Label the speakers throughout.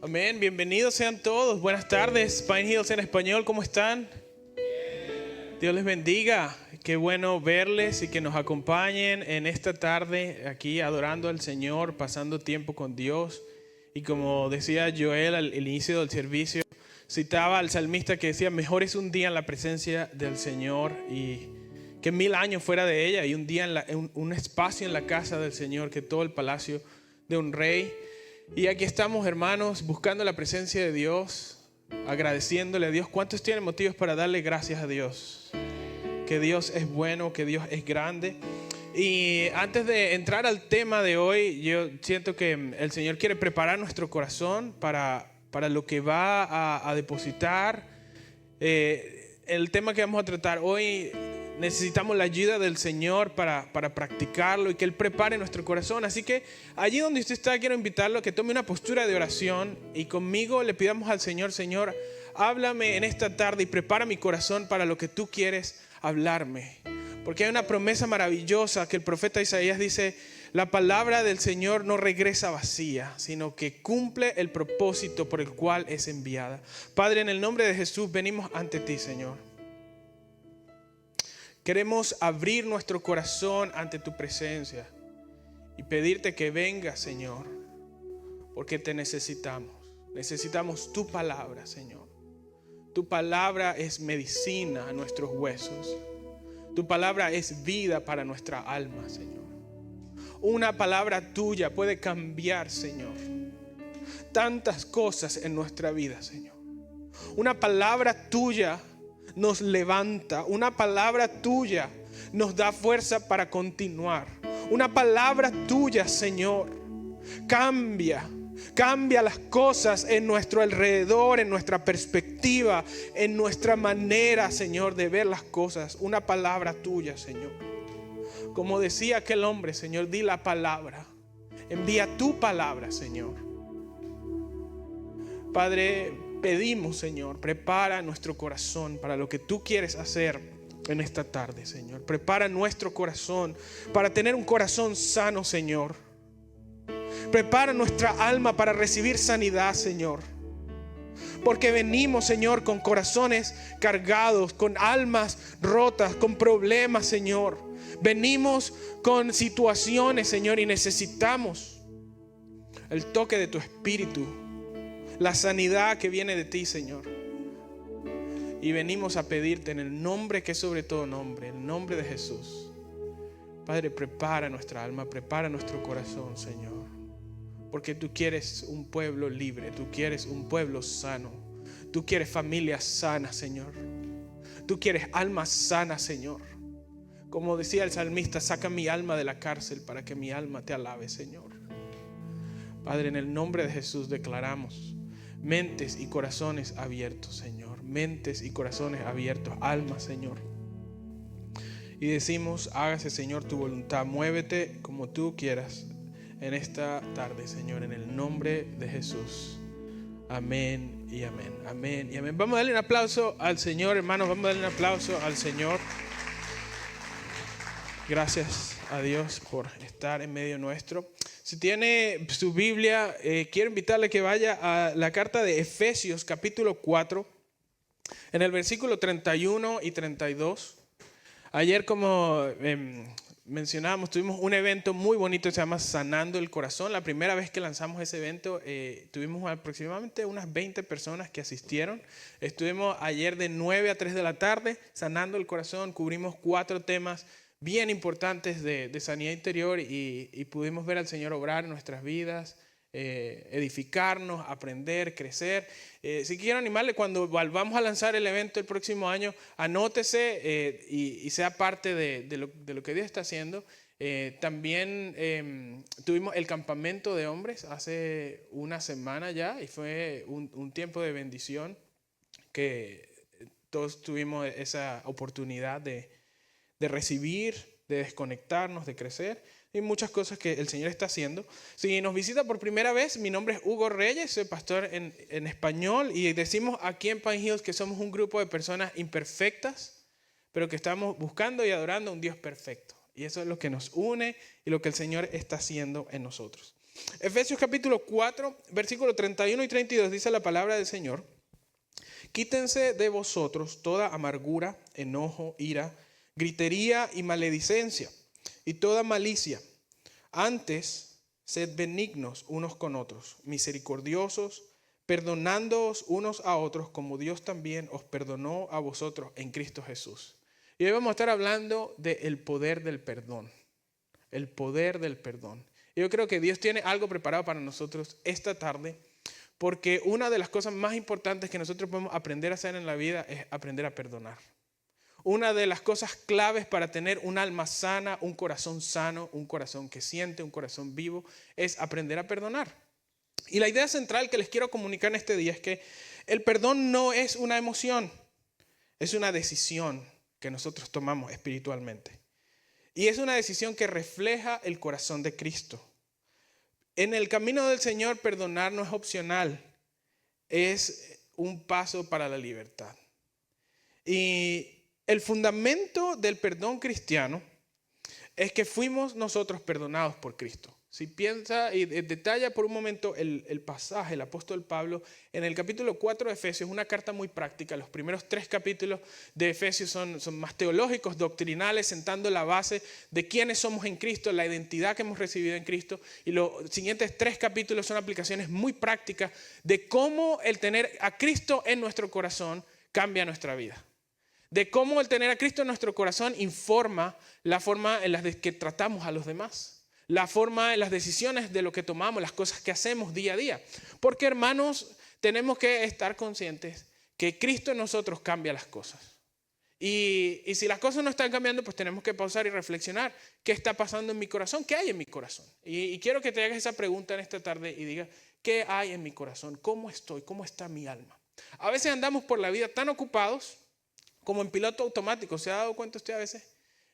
Speaker 1: Amén, bienvenidos sean todos. Buenas tardes, Pine Hills en español, ¿cómo están? Dios les bendiga. Qué bueno verles y que nos acompañen en esta tarde aquí adorando al Señor, pasando tiempo con Dios. Y como decía Joel al inicio del servicio, citaba al salmista que decía: mejor es un día en la presencia del Señor y que 1000 años fuera de ella, y un día un espacio en la casa del Señor que todo el palacio de un rey. Y aquí estamos, hermanos, buscando la presencia de Dios, agradeciéndole a Dios. ¿Cuántos tienen motivos para darle gracias a Dios? Que Dios es bueno, que Dios es grande. Y antes de entrar al tema de hoy, yo siento que el Señor quiere preparar nuestro corazón para lo que va a depositar. El tema que vamos a tratar hoy, necesitamos la ayuda del Señor para practicarlo y que Él prepare nuestro corazón. Así que allí donde usted está, quiero invitarlo a que tome una postura de oración y conmigo le pidamos al Señor: Señor, háblame en esta tarde y prepara mi corazón para lo que tú quieres hablarme. Porque hay una promesa maravillosa que el profeta Isaías dice: la palabra del Señor no regresa vacía, sino que cumple el propósito por el cual es enviada. Padre, en el nombre de Jesús venimos ante ti, Señor. Queremos abrir nuestro corazón ante tu presencia y pedirte que vengas, Señor, porque te necesitamos. Necesitamos tu palabra, Señor. Tu palabra es medicina a nuestros huesos. Tu palabra es vida para nuestra alma, Señor. Una palabra tuya puede cambiar, Señor, tantas cosas en nuestra vida, Señor. Una palabra tuya nos levanta. Una palabra tuya nos da fuerza para continuar. Una palabra tuya, Señor, cambia las cosas en nuestro alrededor, en nuestra perspectiva, en nuestra manera, Señor, de ver las cosas. Una palabra tuya, Señor. Como decía aquel hombre, Señor, di la palabra. Envía tu palabra, Señor. Padre, pedimos, Señor, prepara nuestro corazón para lo que tú quieres hacer en esta tarde, Señor. Prepara nuestro corazón para tener un corazón sano, Señor. Prepara nuestra alma para recibir sanidad, Señor. Porque venimos, Señor, con corazones cargados, con almas rotas, con problemas, Señor. Venimos con situaciones, Señor, y necesitamos el toque de tu Espíritu, la sanidad que viene de ti, Señor. Y venimos a pedirte en el nombre que es sobre todo nombre, el nombre de Jesús. Padre, prepara nuestra alma, prepara nuestro corazón, Señor. Porque tú quieres un pueblo libre, tú quieres un pueblo sano, tú quieres familias sanas, Señor. Tú quieres almas sanas, Señor. Como decía el salmista: saca mi alma de la cárcel para que mi alma te alabe, Señor. Padre, en el nombre de Jesús declaramos mentes y corazones abiertos, Señor. Mentes y corazones abiertos, almas, Señor. Y decimos: hágase, Señor, tu voluntad. Muévete como tú quieras en esta tarde, Señor, en el nombre de Jesús. Amén y amén. Amén y amén. Vamos a darle un aplauso al Señor, hermanos. Vamos a darle un aplauso al Señor. Gracias a Dios por estar en medio nuestro. Si tiene su Biblia, quiero invitarle que vaya a la carta de Efesios capítulo 4, en el versículo 31 y 32. Ayer, como mencionábamos, tuvimos un evento muy bonito que se llama Sanando el Corazón. La primera vez que lanzamos ese evento, tuvimos aproximadamente unas 20 personas que asistieron. Estuvimos ayer de 9 a 3 de la tarde sanando el corazón. Cubrimos 4 temas bien importantes de sanidad interior y pudimos ver al Señor obrar en nuestras vidas, edificarnos, aprender, crecer. Si quiero animarle, cuando volvamos a lanzar el evento el próximo año, anótese y sea parte de lo que Dios está haciendo. También tuvimos el campamento de hombres hace una semana ya y fue un tiempo de bendición que todos tuvimos esa oportunidad de recibir, de desconectarnos, de crecer y muchas cosas que el Señor está haciendo. Si nos visita por primera vez, mi nombre es Hugo Reyes, soy pastor en español y decimos aquí en Pine Hills que somos un grupo de personas imperfectas, pero que estamos buscando y adorando a un Dios perfecto. Y eso es lo que nos une y lo que el Señor está haciendo en nosotros. Efesios capítulo 4, versículos 31 y 32 dice la palabra del Señor. Quítense de vosotros toda amargura, enojo, ira, gritería y maledicencia y toda malicia. Antes, sed benignos unos con otros, misericordiosos, perdonándoos unos a otros como Dios también os perdonó a vosotros en Cristo Jesús. Y hoy vamos a estar hablando del poder del perdón. El poder del perdón. Yo creo que Dios tiene algo preparado para nosotros esta tarde, porque una de las cosas más importantes que nosotros podemos aprender a hacer en la vida es aprender a perdonar. Una de las cosas claves para tener un alma sana, un corazón que siente, un corazón vivo, es aprender a perdonar. Y la idea central que les quiero comunicar en este día es que el perdón no es una emoción, es una decisión que nosotros tomamos espiritualmente. Y es una decisión que refleja el corazón de Cristo. En el camino del Señor, perdonar no es opcional, es un paso para la libertad. Y el fundamento del perdón cristiano es que fuimos nosotros perdonados por Cristo. Si piensa y detalla por un momento el pasaje, el apóstol Pablo, en el capítulo 4 de Efesios, una carta muy práctica. Los primeros 3 capítulos de Efesios son más teológicos, doctrinales, sentando la base de quiénes somos en Cristo, la identidad que hemos recibido en Cristo. Y los siguientes 3 capítulos son aplicaciones muy prácticas de cómo el tener a Cristo en nuestro corazón cambia nuestra vida. De cómo el tener a Cristo en nuestro corazón informa la forma en la que tratamos a los demás. La forma en las decisiones de lo que tomamos, las cosas que hacemos día a día. Porque, hermanos, tenemos que estar conscientes que Cristo en nosotros cambia las cosas. Y si las cosas no están cambiando, pues tenemos que pausar y reflexionar. ¿Qué está pasando en mi corazón? ¿Qué hay en mi corazón? Y quiero que te hagas esa pregunta en esta tarde y digas, ¿qué hay en mi corazón? ¿Cómo estoy? ¿Cómo está mi alma? A veces andamos por la vida tan ocupados como en piloto automático. ¿Se ha dado cuenta usted a veces?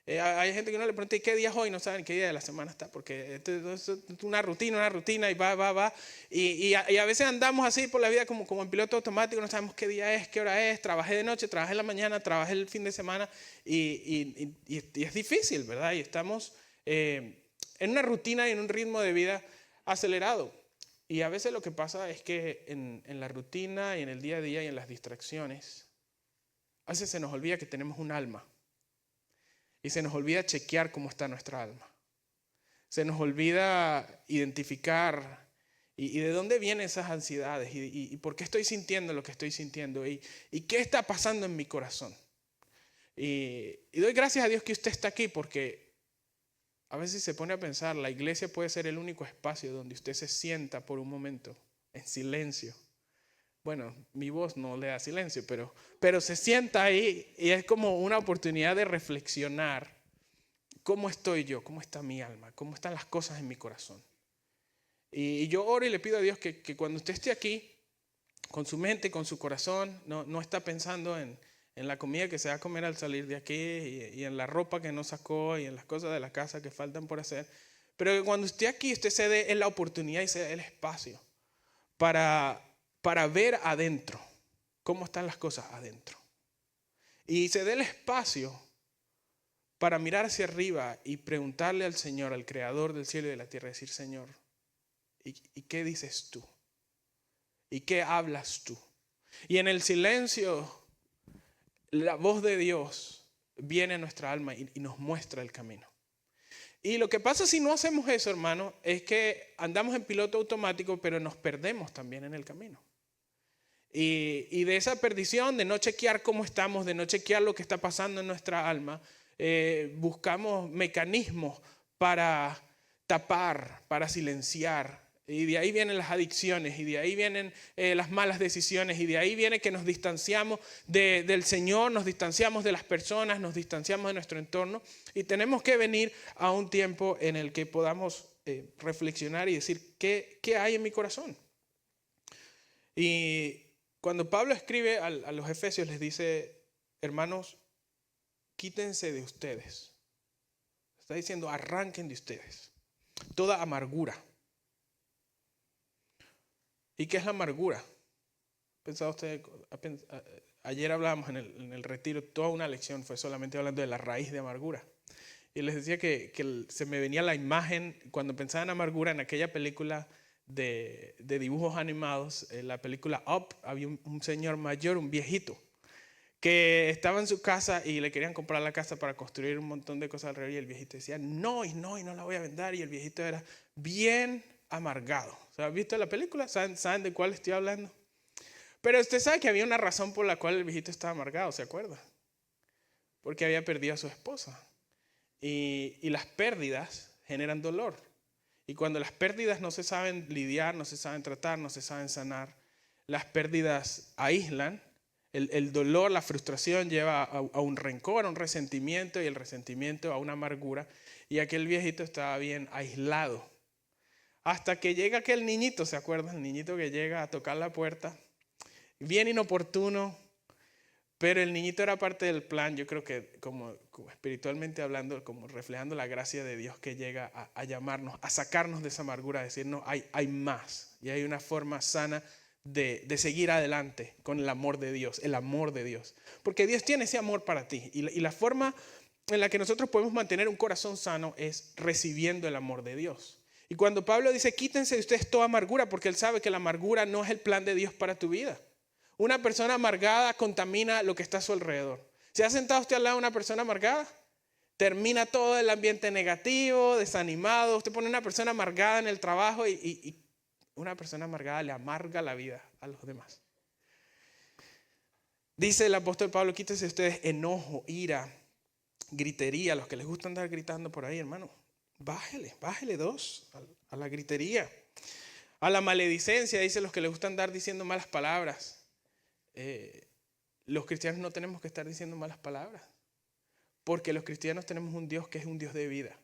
Speaker 1: Hay gente que no le pregunta ¿y qué día es hoy? No saben qué día de la semana está, porque es una rutina y va. Y a veces andamos así por la vida como en piloto automático, no sabemos qué día es, qué hora es, trabajé de noche, trabajé en la mañana, trabajé el fin de semana y es difícil, ¿verdad? Y estamos en una rutina y en un ritmo de vida acelerado. Y a veces lo que pasa es que en la rutina y en el día a día y en las distracciones, a veces se nos olvida que tenemos un alma. Y se nos olvida chequear cómo está nuestra alma. Se nos olvida identificar y de dónde vienen esas ansiedades y por qué estoy sintiendo lo que estoy sintiendo y qué está pasando en mi corazón. Y doy gracias a Dios que usted está aquí porque a veces se pone a pensar, la iglesia puede ser el único espacio donde usted se sienta por un momento en silencio. Bueno, mi voz no le da silencio, pero se sienta ahí y es como una oportunidad de reflexionar. ¿Cómo estoy yo? ¿Cómo está mi alma? ¿Cómo están las cosas en mi corazón? Y yo oro y le pido a Dios que cuando usted esté aquí, con su mente, con su corazón, no está pensando en la comida que se va a comer al salir de aquí y en la ropa que no sacó y en las cosas de la casa que faltan por hacer. Pero que cuando esté aquí, usted se dé la oportunidad y se dé el espacio para ver adentro, cómo están las cosas adentro. Y se dé el espacio para mirar hacia arriba y preguntarle al Señor, al Creador del cielo y de la tierra, decir, Señor, ¿y qué dices tú? ¿Y qué hablas tú? Y en el silencio, la voz de Dios viene a nuestra alma y nos muestra el camino. Y lo que pasa si no hacemos eso, hermano, es que andamos en piloto automático, pero nos perdemos también en el camino. Y de esa perdición, de no chequear cómo estamos, de no chequear lo que está pasando en nuestra alma, buscamos mecanismos para tapar, para silenciar. Y de ahí vienen las adicciones, y de ahí vienen las malas decisiones, y de ahí viene que nos distanciamos del Señor, nos distanciamos de las personas, nos distanciamos de nuestro entorno. Y tenemos que venir a un tiempo en el que podamos reflexionar y decir, ¿qué hay en mi corazón? Y cuando Pablo escribe a los Efesios les dice, hermanos, quítense de ustedes. Está diciendo, arranquen de ustedes toda amargura. ¿Y qué es la amargura? ¿Pensaba usted? Ayer hablábamos en el retiro, toda una lección fue solamente hablando de la raíz de amargura. Y les decía que se me venía la imagen, cuando pensaba en amargura, en aquella película de dibujos animados, en la película Up, había un señor mayor, un viejito, que estaba en su casa y le querían comprar la casa para construir un montón de cosas alrededor. Y el viejito decía, no, y no la voy a vender. Y el viejito era bien amargado. O sea, ¿has visto la película? ¿Saben de cuál estoy hablando? Pero usted sabe que había una razón por la cual el viejito estaba amargado, ¿se acuerda? Porque había perdido a su esposa. Y las pérdidas generan dolor. Y cuando las pérdidas no se saben lidiar, no se saben tratar, no se saben sanar, las pérdidas aíslan. El dolor, la frustración lleva a un rencor, a un resentimiento, y el resentimiento a una amargura. Y aquel viejito estaba bien aislado. Hasta que llega aquel niñito, ¿se acuerdan? El niñito que llega a tocar la puerta. Bien inoportuno, pero el niñito era parte del plan. Yo creo que como espiritualmente hablando, como reflejando la gracia de Dios que llega a llamarnos, a sacarnos de esa amargura, a decirnos hay más. Y hay una forma sana de seguir adelante con el amor de Dios, el amor de Dios. Porque Dios tiene ese amor para ti. Y la forma en la que nosotros podemos mantener un corazón sano es recibiendo el amor de Dios. Y cuando Pablo dice, quítense de ustedes toda amargura, porque él sabe que la amargura no es el plan de Dios para tu vida. Una persona amargada contamina lo que está a su alrededor. ¿Se ha sentado usted al lado de una persona amargada? Termina todo el ambiente negativo, desanimado. Usted pone una persona amargada en el trabajo y una persona amargada le amarga la vida a los demás. Dice el apóstol Pablo, quítese ustedes enojo, ira, gritería. Los que les gusta andar gritando por ahí, hermano, bájele dos a la gritería. A la maledicencia, dice los que les gusta andar diciendo malas palabras. Los cristianos no tenemos que estar diciendo malas palabras, porque los cristianos tenemos un Dios que es un Dios de vida,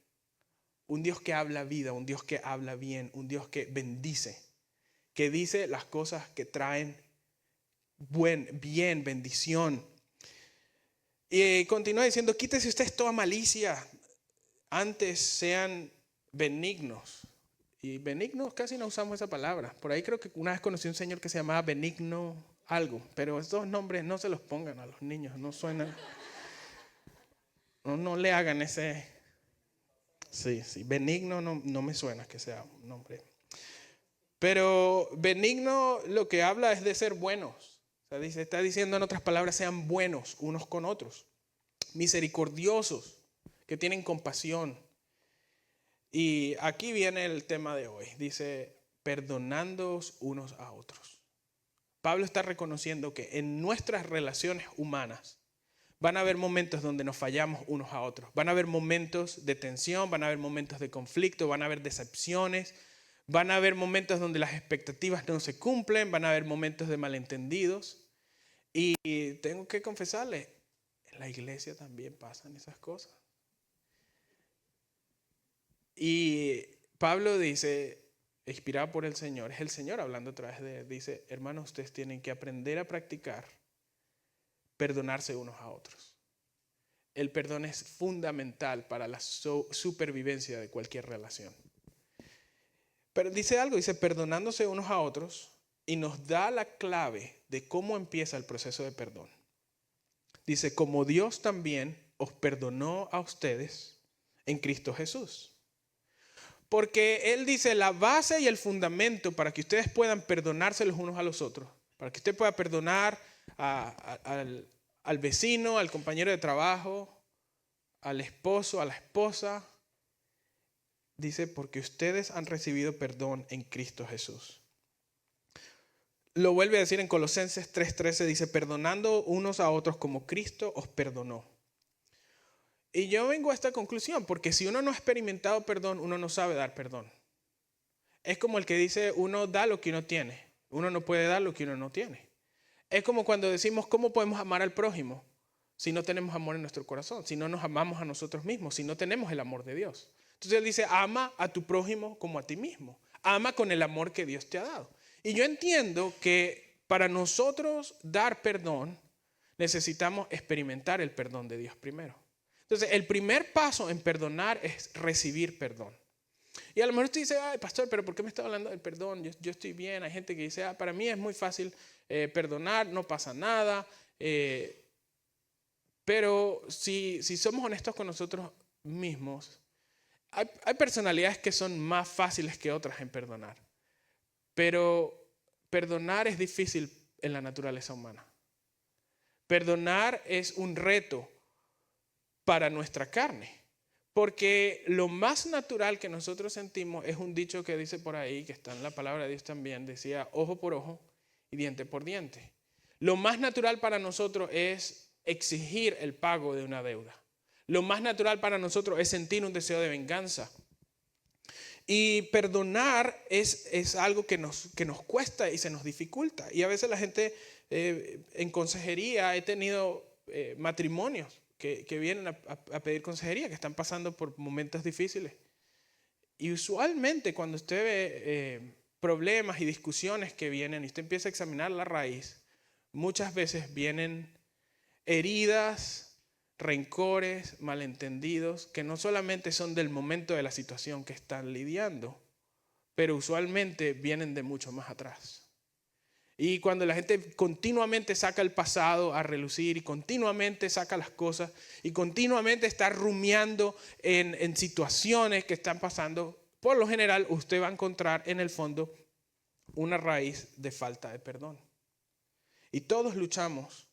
Speaker 1: un Dios que habla vida, un Dios que habla bien, un Dios que bendice, que dice las cosas que traen bien, bendición. Y continúa diciendo, quítese ustedes toda malicia, antes sean benignos. Y benignos casi no usamos esa palabra. Por ahí creo que una vez conocí a un señor que se llamaba Benigno algo, pero esos nombres no se los pongan a los niños, no suenan, no le hagan ese, sí, benigno no me suena que sea un nombre. Pero benigno lo que habla es de ser buenos. O sea, está diciendo en otras palabras, sean buenos unos con otros, misericordiosos, que tienen compasión. Y aquí viene el tema de hoy, dice, perdonándoos unos a otros. Pablo está reconociendo que en nuestras relaciones humanas van a haber momentos donde nos fallamos unos a otros. Van a haber momentos de tensión, van a haber momentos de conflicto, van a haber decepciones, van a haber momentos donde las expectativas no se cumplen, van a haber momentos de malentendidos. Y tengo que confesarle, en la iglesia también pasan esas cosas. Y Pablo dice, inspirado por el Señor, es el Señor hablando a través de él, dice, hermanos, ustedes tienen que aprender a practicar perdonarse unos a otros. El perdón es fundamental para la supervivencia de cualquier relación. Pero dice algo, dice perdonándose unos a otros, y nos da la clave de cómo empieza el proceso de perdón. Dice, como Dios también os perdonó a ustedes en Cristo Jesús. Porque Él dice la base y el fundamento para que ustedes puedan perdonarse los unos a los otros, para que usted pueda perdonar al vecino, al compañero de trabajo, al esposo, a la esposa. Dice, porque ustedes han recibido perdón en Cristo Jesús. Lo vuelve a decir en Colosenses 3:13, dice, perdonando unos a otros como Cristo os perdonó. Y yo vengo a esta conclusión, porque si uno no ha experimentado perdón, uno no sabe dar perdón. Es como el que dice, uno da lo que uno tiene. Uno no puede dar lo que uno no tiene. Es como cuando decimos, ¿cómo podemos amar al prójimo si no tenemos amor en nuestro corazón? Si no nos amamos a nosotros mismos, si no tenemos el amor de Dios. Entonces él dice, ama a tu prójimo como a ti mismo. Ama con el amor que Dios te ha dado. Y yo entiendo que para nosotros dar perdón, necesitamos experimentar el perdón de Dios primero. Entonces, el primer paso en perdonar es recibir perdón. Y a lo mejor usted dice, ay, pastor, pero ¿por qué me está hablando del perdón? Yo estoy bien. Hay gente que dice, para mí es muy fácil perdonar, no pasa nada. Pero si somos honestos con nosotros mismos, hay personalidades que son más fáciles que otras en perdonar, pero perdonar es difícil en la naturaleza humana. Perdonar es un reto para nuestra carne, porque lo más natural que nosotros sentimos es un dicho que dice por ahí, que está en la palabra de Dios también, decía ojo por ojo y diente por diente. Lo más natural para nosotros es exigir el pago de una deuda. Lo más natural para nosotros es sentir un deseo de venganza. Y perdonar es algo que nos cuesta y se nos dificulta. Y a veces la gente en consejería, he tenido matrimonios que vienen a pedir consejería, que están pasando por momentos difíciles. Y usualmente cuando usted ve problemas y discusiones que vienen y usted empieza a examinar la raíz, muchas veces vienen heridas, rencores, malentendidos, que no solamente son del momento de la situación que están lidiando, pero usualmente vienen de mucho más atrás. Y cuando la gente continuamente saca el pasado a relucir y continuamente saca las cosas y continuamente está rumiando en situaciones que están pasando, por lo general usted va a encontrar en el fondo una raíz de falta de perdón. Y todos luchamos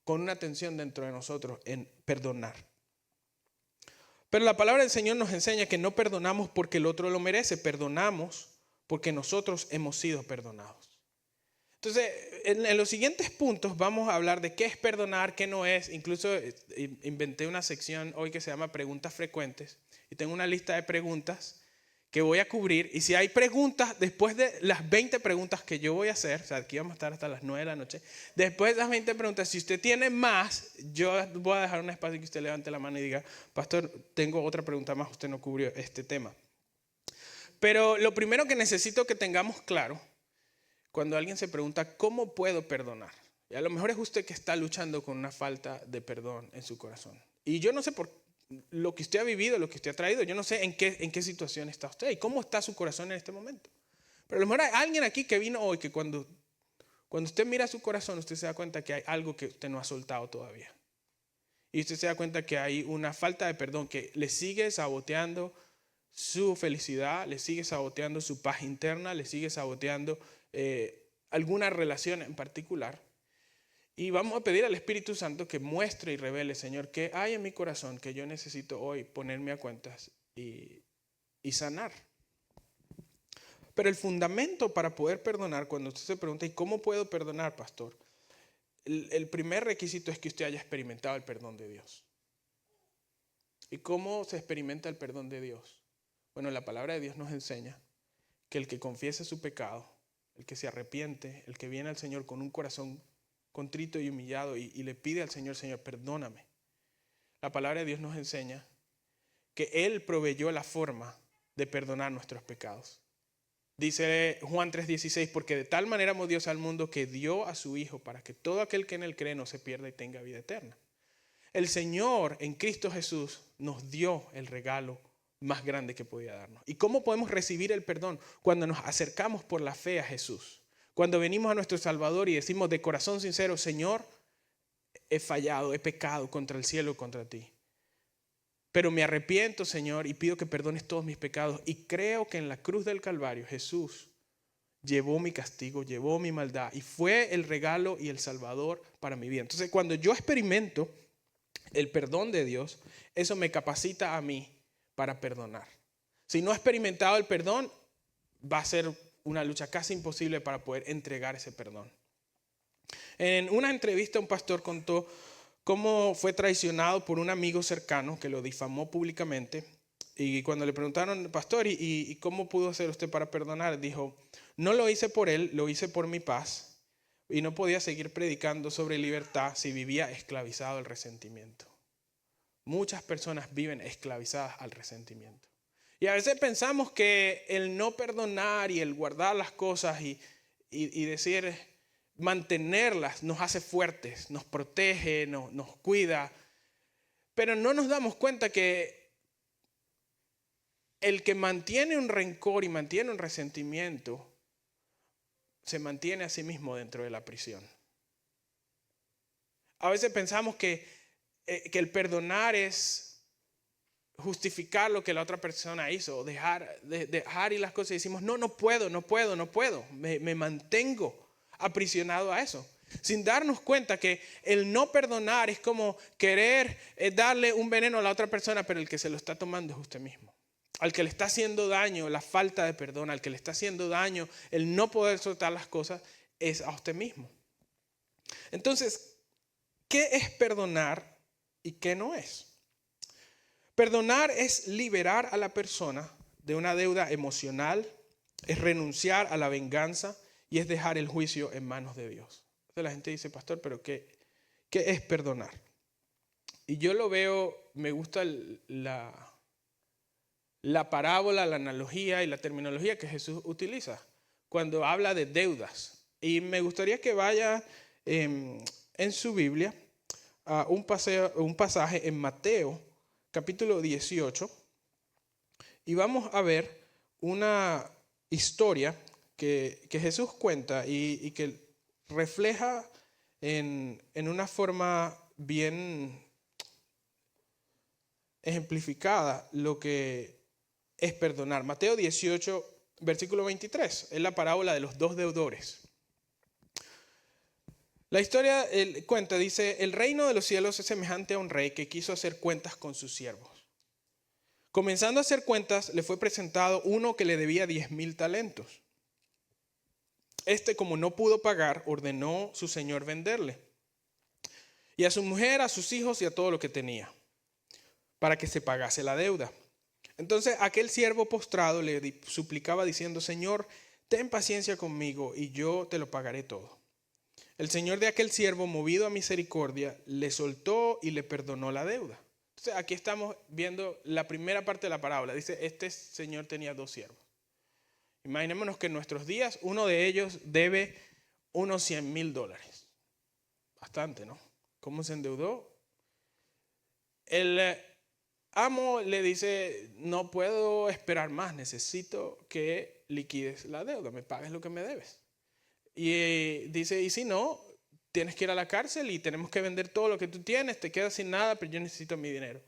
Speaker 1: con una tensión dentro de nosotros en perdonar. Pero la palabra del Señor nos enseña que no perdonamos porque el otro lo merece, perdonamos porque nosotros hemos sido perdonados. Entonces, en los siguientes puntos vamos a hablar de qué es perdonar, qué no es. Incluso inventé una sección hoy que se llama preguntas frecuentes y tengo una lista de preguntas que voy a cubrir. Y si hay preguntas, después de las 20 preguntas que yo voy a hacer, o sea, aquí vamos a estar hasta las 9 de la noche, después de las 20 preguntas, si usted tiene más, yo voy a dejar un espacio que usted levante la mano y diga, pastor, tengo otra pregunta más, usted no cubrió este tema. Pero lo primero que necesito que tengamos claro, cuando alguien se pregunta, ¿cómo puedo perdonar? Y a lo mejor es usted que está luchando con una falta de perdón en su corazón. Y yo no sé por lo que usted ha vivido, lo que usted ha traído, yo no sé en qué situación está usted y cómo está su corazón en este momento. Pero a lo mejor hay alguien aquí que vino hoy que cuando usted mira su corazón, usted se da cuenta que hay algo que usted no ha soltado todavía. Y usted se da cuenta que hay una falta de perdón que le sigue saboteando su felicidad, le sigue saboteando su paz interna, le sigue saboteando alguna relación en particular. Y vamos a pedir al Espíritu Santo que muestre y revele, Señor, qué hay en mi corazón que yo necesito hoy ponerme a cuentas y sanar. Pero el fundamento para poder perdonar, cuando usted se pregunta, ¿y cómo puedo perdonar, pastor? El primer requisito es que usted haya experimentado el perdón de Dios. ¿Y cómo se experimenta el perdón de Dios? Bueno, la palabra de Dios nos enseña que el que confiese su pecado, el que se arrepiente, el que viene al Señor con un corazón contrito y humillado y le pide al Señor, Señor, perdóname. La palabra de Dios nos enseña que Él proveyó la forma de perdonar nuestros pecados. Dice Juan 3:16, porque de tal manera amó Dios al mundo que dio a su Hijo para que todo aquel que en Él cree no se pierda y tenga vida eterna. El Señor en Cristo Jesús nos dio el regalo más grande que podía darnos. ¿Y cómo podemos recibir el perdón? Cuando nos acercamos por la fe a Jesús. Cuando venimos a nuestro Salvador y decimos de corazón sincero, Señor, he fallado, he pecado contra el cielo y contra ti. Pero me arrepiento, Señor, y pido que perdones todos mis pecados. Y creo que en la cruz del Calvario Jesús llevó mi castigo, llevó mi maldad y fue el regalo y el Salvador para mi vida. Entonces, cuando yo experimento el perdón de Dios, eso me capacita a mí para perdonar. Si no he experimentado el perdón, va a ser una lucha casi imposible para poder entregar ese perdón. En una entrevista un pastor contó cómo fue traicionado por un amigo cercano que lo difamó públicamente. Y cuando le preguntaron, pastor, ¿y cómo pudo hacer usted para perdonar? Dijo, no lo hice por él, lo hice por mi paz. Y no podía seguir predicando sobre libertad si vivía esclavizado al resentimiento. Muchas personas viven esclavizadas al resentimiento. Y a veces pensamos que el no perdonar y el guardar las cosas y decir, mantenerlas nos hace fuertes, nos protege, nos cuida. Pero no nos damos cuenta que el que mantiene un rencor y mantiene un resentimiento se mantiene a sí mismo dentro de la prisión. A veces pensamos que el perdonar es justificar lo que la otra persona hizo, o dejar ir las cosas y decimos, no puedo, me mantengo aprisionado a eso. Sin darnos cuenta que el no perdonar es como querer darle un veneno a la otra persona, pero el que se lo está tomando es usted mismo. Al que le está haciendo daño la falta de perdón, al que le está haciendo daño el no poder soltar las cosas, es a usted mismo. Entonces, ¿qué es perdonar y qué no es? Perdonar es liberar a la persona de una deuda emocional, es renunciar a la venganza y es dejar el juicio en manos de Dios. Entonces la gente dice, pastor, ¿pero qué es perdonar? Y yo lo veo, me gusta la parábola, la analogía y la terminología que Jesús utiliza cuando habla de deudas. Y me gustaría que vaya en su Biblia a un pasaje en Mateo, capítulo 18, y vamos a ver una historia que Jesús cuenta y que refleja en una forma bien ejemplificada lo que es perdonar. Mateo 18, versículo 23, es la parábola de los dos deudores. La historia cuenta, dice, el reino de los cielos es semejante a un rey que quiso hacer cuentas con sus siervos. Comenzando a hacer cuentas, le fue presentado uno que le debía 10,000 talentos. Este, como no pudo pagar, ordenó su señor venderle, y a su mujer, a sus hijos y a todo lo que tenía, para que se pagase la deuda. Entonces aquel siervo postrado le suplicaba diciendo, Señor, ten paciencia conmigo y yo te lo pagaré todo. El señor de aquel siervo, movido a misericordia, le soltó y le perdonó la deuda. Entonces aquí estamos viendo la primera parte de la parábola. Dice, este señor tenía 2 siervos. Imaginémonos que en nuestros días uno de ellos debe unos $100,000. Bastante, ¿no? ¿Cómo se endeudó? El amo le dice, no puedo esperar más, necesito que liquides la deuda, me pagues lo que me debes. Y dice, y si no, tienes que ir a la cárcel y tenemos que vender todo lo que tú tienes, te quedas sin nada, pero yo necesito mi dinero.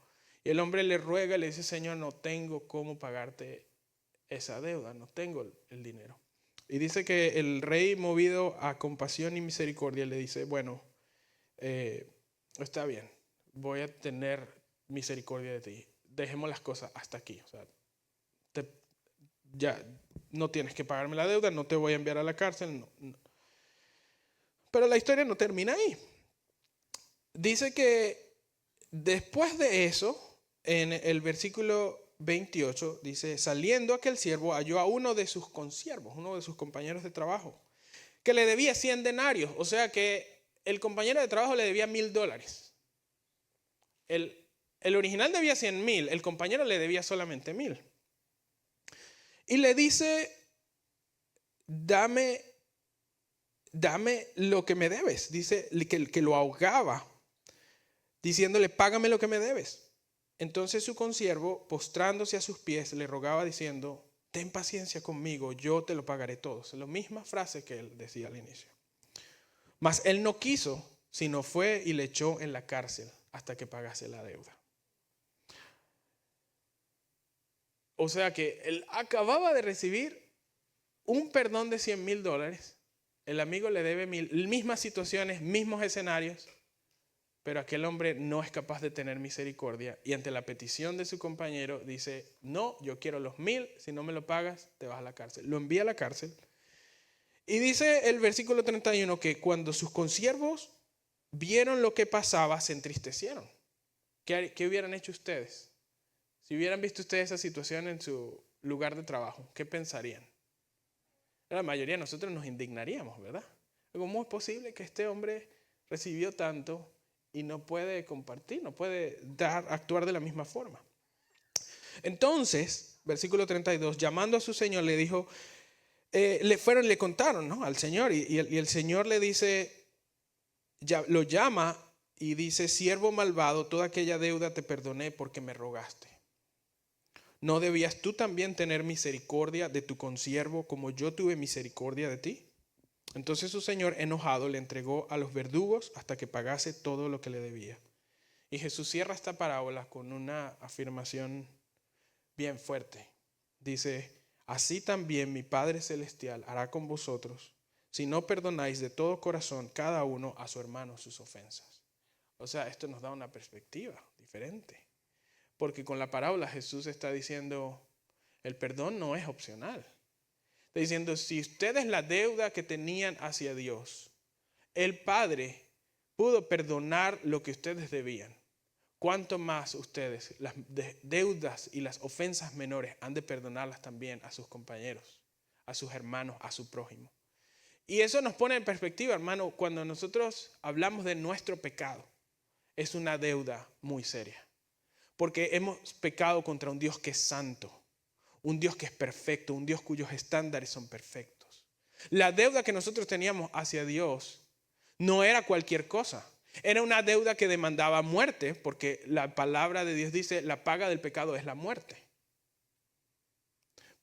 Speaker 1: Y el hombre le ruega y le dice, Señor, no tengo cómo pagarte esa deuda, no tengo el dinero. Y dice que el rey, movido a compasión y misericordia, le dice, bueno, está bien, voy a tener misericordia de ti. Dejemos las cosas hasta aquí. O sea, ya no tienes que pagarme la deuda, no te voy a enviar a la cárcel. No. Pero la historia no termina ahí. Dice que después de eso, en el versículo 28, dice, saliendo aquel siervo halló a uno de sus consiervos, uno de sus compañeros de trabajo, que le debía 100 denarios. O sea que el compañero de trabajo le debía $1,000. El original debía 100,000, el compañero le debía solamente 1,000. Y le dice, dame lo que me debes. Dice que lo ahogaba, diciéndole, págame lo que me debes. Entonces su consiervo, postrándose a sus pies, le rogaba diciendo, ten paciencia conmigo, yo te lo pagaré todo. Es la misma frase que él decía al inicio. Mas él no quiso, sino fue y le echó en la cárcel hasta que pagase la deuda. O sea que él acababa de recibir un perdón de $100,000. El amigo le debe 1,000, mismas situaciones, mismos escenarios, pero aquel hombre no es capaz de tener misericordia y ante la petición de su compañero dice, no, yo quiero los 1,000, si no me lo pagas te vas a la cárcel. Lo envía a la cárcel y dice el versículo 31 que cuando sus consiervos vieron lo que pasaba se entristecieron. ¿Qué hubieran hecho ustedes? Si hubieran visto ustedes esa situación en su lugar de trabajo, ¿qué pensarían? La mayoría de nosotros nos indignaríamos, ¿verdad? ¿Cómo es posible que este hombre recibió tanto y no puede compartir, no puede actuar de la misma forma? Entonces, versículo 32, llamando a su señor le dijo, le contaron, ¿no?, al señor y el señor le dice, lo llama y dice, siervo malvado, toda aquella deuda te perdoné porque me rogaste. ¿No debías tú también tener misericordia de tu consiervo como yo tuve misericordia de ti? Entonces su señor, enojado, le entregó a los verdugos hasta que pagase todo lo que le debía. Y Jesús cierra esta parábola con una afirmación bien fuerte. Dice, así también mi Padre Celestial hará con vosotros si no perdonáis de todo corazón cada uno a su hermano sus ofensas. O sea, esto nos da una perspectiva diferente. Porque con la parábola Jesús está diciendo, el perdón no es opcional. Está diciendo, si ustedes la deuda que tenían hacia Dios, el Padre pudo perdonar lo que ustedes debían, ¿cuánto más ustedes las deudas y las ofensas menores han de perdonarlas también a sus compañeros, a sus hermanos, a su prójimo? Y eso nos pone en perspectiva, hermano, cuando nosotros hablamos de nuestro pecado, es una deuda muy seria. Porque hemos pecado contra un Dios que es santo, un Dios que es perfecto, un Dios cuyos estándares son perfectos. La deuda que nosotros teníamos hacia Dios no era cualquier cosa. Era una deuda que demandaba muerte, porque la palabra de Dios dice, la paga del pecado es la muerte.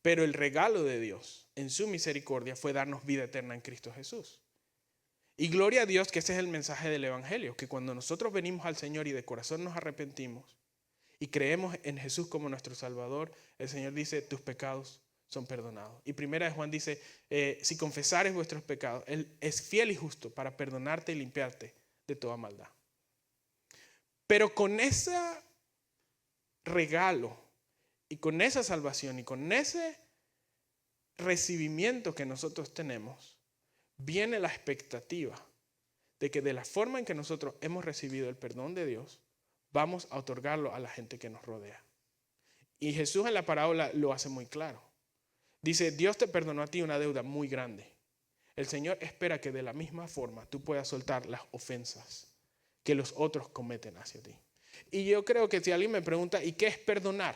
Speaker 1: Pero el regalo de Dios en su misericordia fue darnos vida eterna en Cristo Jesús. Y gloria a Dios que ese es el mensaje del Evangelio, que cuando nosotros venimos al Señor y de corazón nos arrepentimos y creemos en Jesús como nuestro Salvador, el Señor dice, tus pecados son perdonados. Y primera de Juan dice, si confesares vuestros pecados, Él es fiel y justo para perdonarte y limpiarte de toda maldad. Pero con ese regalo y con esa salvación y con ese recibimiento que nosotros tenemos, viene la expectativa de que de la forma en que nosotros hemos recibido el perdón de Dios, vamos a otorgarlo a la gente que nos rodea. Y Jesús en la parábola lo hace muy claro. Dice, Dios te perdonó a ti una deuda muy grande. El Señor espera que de la misma forma tú puedas soltar las ofensas que los otros cometen hacia ti. Y yo creo que si alguien me pregunta, ¿y qué es perdonar?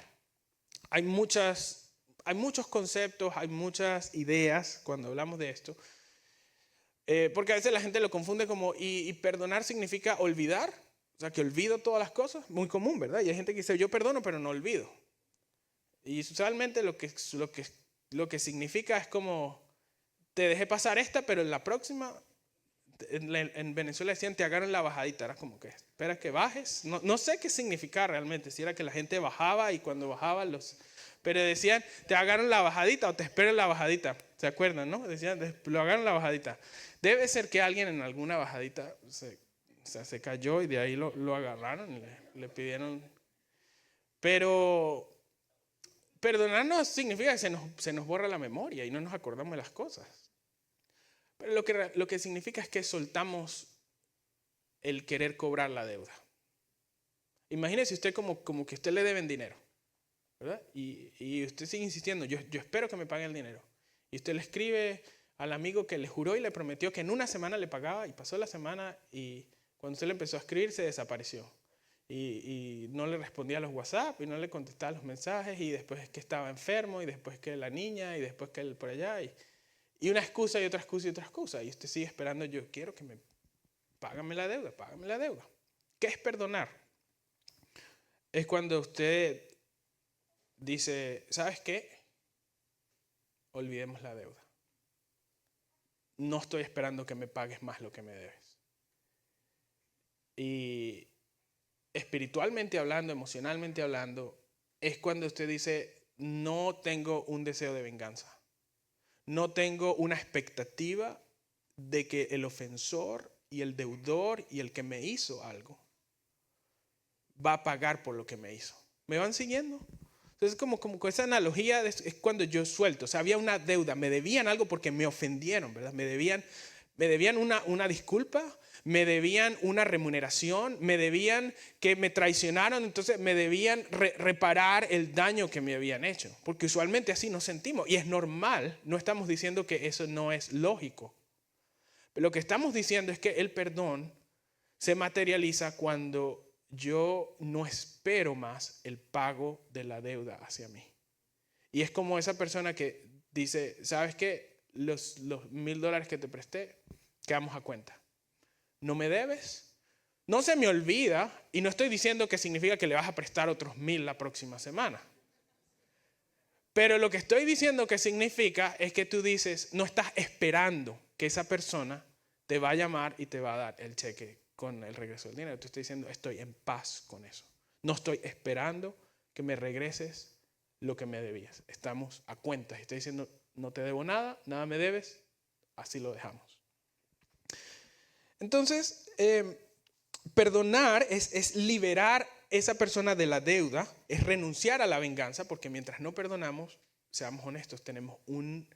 Speaker 1: Hay muchos conceptos, hay muchas ideas cuando hablamos de esto. Porque a veces la gente lo confunde como, ¿y perdonar significa olvidar? O sea, que olvido todas las cosas. Muy común, ¿verdad? Y hay gente que dice, yo perdono, pero no olvido. Y usualmente lo que significa es como, te dejé pasar esta, pero en la próxima, en Venezuela decían, te agarran la bajadita. Era como que, espera que bajes. No sé qué significa realmente. Si era que la gente bajaba y cuando bajaban pero decían, te agarran la bajadita o te espero en la bajadita. ¿Se acuerdan, no? Decían, lo agarran la bajadita. Debe ser que alguien en alguna bajadita se cayó y de ahí lo agarraron y le pidieron. Pero perdonar no significa que se nos borra la memoria y no nos acordamos de las cosas. Pero lo que significa es que soltamos el querer cobrar la deuda. Imagínese usted como que usted le deben dinero, ¿verdad? Y usted sigue insistiendo, yo espero que me paguen el dinero. Y usted le escribe al amigo que le juró y le prometió que en una semana le pagaba, y pasó la semana y cuando usted le empezó a escribir se desapareció. Y no le respondía a los WhatsApp y no le contestaba los mensajes, y después es que estaba enfermo, y después que la niña, y después que él por allá, y una excusa y otra excusa y otra excusa, y usted sigue esperando, yo quiero que págame la deuda, págame la deuda. ¿Qué es perdonar? Es cuando usted dice, ¿sabes qué? Olvidemos la deuda. No estoy esperando que me pagues más lo que me debes. Y espiritualmente hablando, emocionalmente hablando, es cuando usted dice, no tengo un deseo de venganza. No tengo una expectativa de que el ofensor y el deudor y el que me hizo algo va a pagar por lo que me hizo. ¿Me van siguiendo? Entonces, como con esa analogía es cuando yo suelto. O sea, había una deuda, me debían algo porque me ofendieron, ¿verdad? Me debían una disculpa, me debían una remuneración, me debían que me traicionaron, entonces me debían reparar el daño que me habían hecho. Porque usualmente así nos sentimos y es normal, no estamos diciendo que eso no es lógico. Pero lo que estamos diciendo es que el perdón se materializa cuando yo no espero más el pago de la deuda hacia mí. Y es como esa persona que dice, ¿sabes qué? Los $1,000 que te presté, quedamos a cuenta. ¿No me debes? No se me olvida, y no estoy diciendo que significa que le vas a prestar otros 1,000 la próxima semana. Pero lo que estoy diciendo que significa es que tú dices, no estás esperando que esa persona te va a llamar y te va a dar el cheque con el regreso del dinero. Tú estás diciendo, estoy en paz con eso. No estoy esperando que me regreses lo que me debías. Estamos a cuentas. Estoy diciendo, no te debo nada, nada me debes, así lo dejamos. Entonces, perdonar es liberar a esa persona de la deuda, es renunciar a la venganza, porque mientras no perdonamos, seamos honestos, tenemos un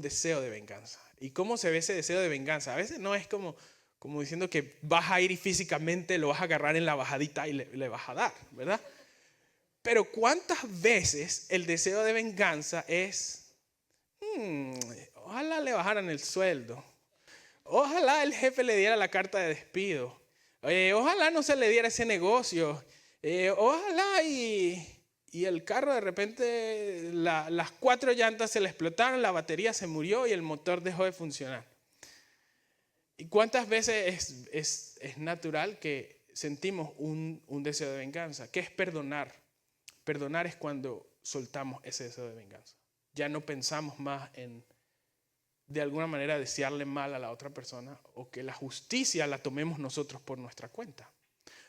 Speaker 1: deseo de venganza. ¿Y cómo se ve ese deseo de venganza? A veces no es como diciendo que vas a ir y físicamente lo vas a agarrar en la bajadita y le vas a dar, ¿verdad? Pero ¿cuántas veces el deseo de venganza es, ojalá le bajaran el sueldo, ojalá el jefe le diera la carta de despido, ojalá no se le diera ese negocio, ojalá y el carro de repente las 4 llantas se le explotaron, la batería se murió y el motor dejó de funcionar? ¿Y cuántas veces es natural que sentimos un deseo de venganza? ¿Qué es perdonar? Perdonar es cuando soltamos ese deseo de venganza. Ya no pensamos más en, de alguna manera, desearle mal a la otra persona o que la justicia la tomemos nosotros por nuestra cuenta.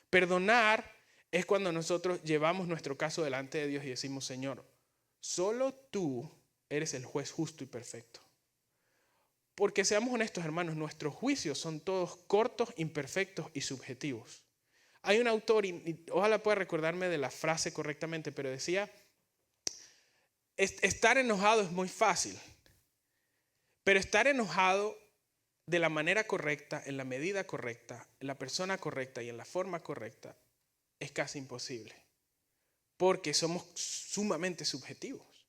Speaker 1: Perdonar es cuando nosotros llevamos nuestro caso delante de Dios y decimos, Señor, solo tú eres el juez justo y perfecto. Porque seamos honestos, hermanos, nuestros juicios son todos cortos, imperfectos y subjetivos. Hay un autor, y ojalá pueda recordarme de la frase correctamente, pero decía, estar enojado es muy fácil, pero estar enojado de la manera correcta, en la medida correcta, en la persona correcta y en la forma correcta, es casi imposible. Porque somos sumamente subjetivos.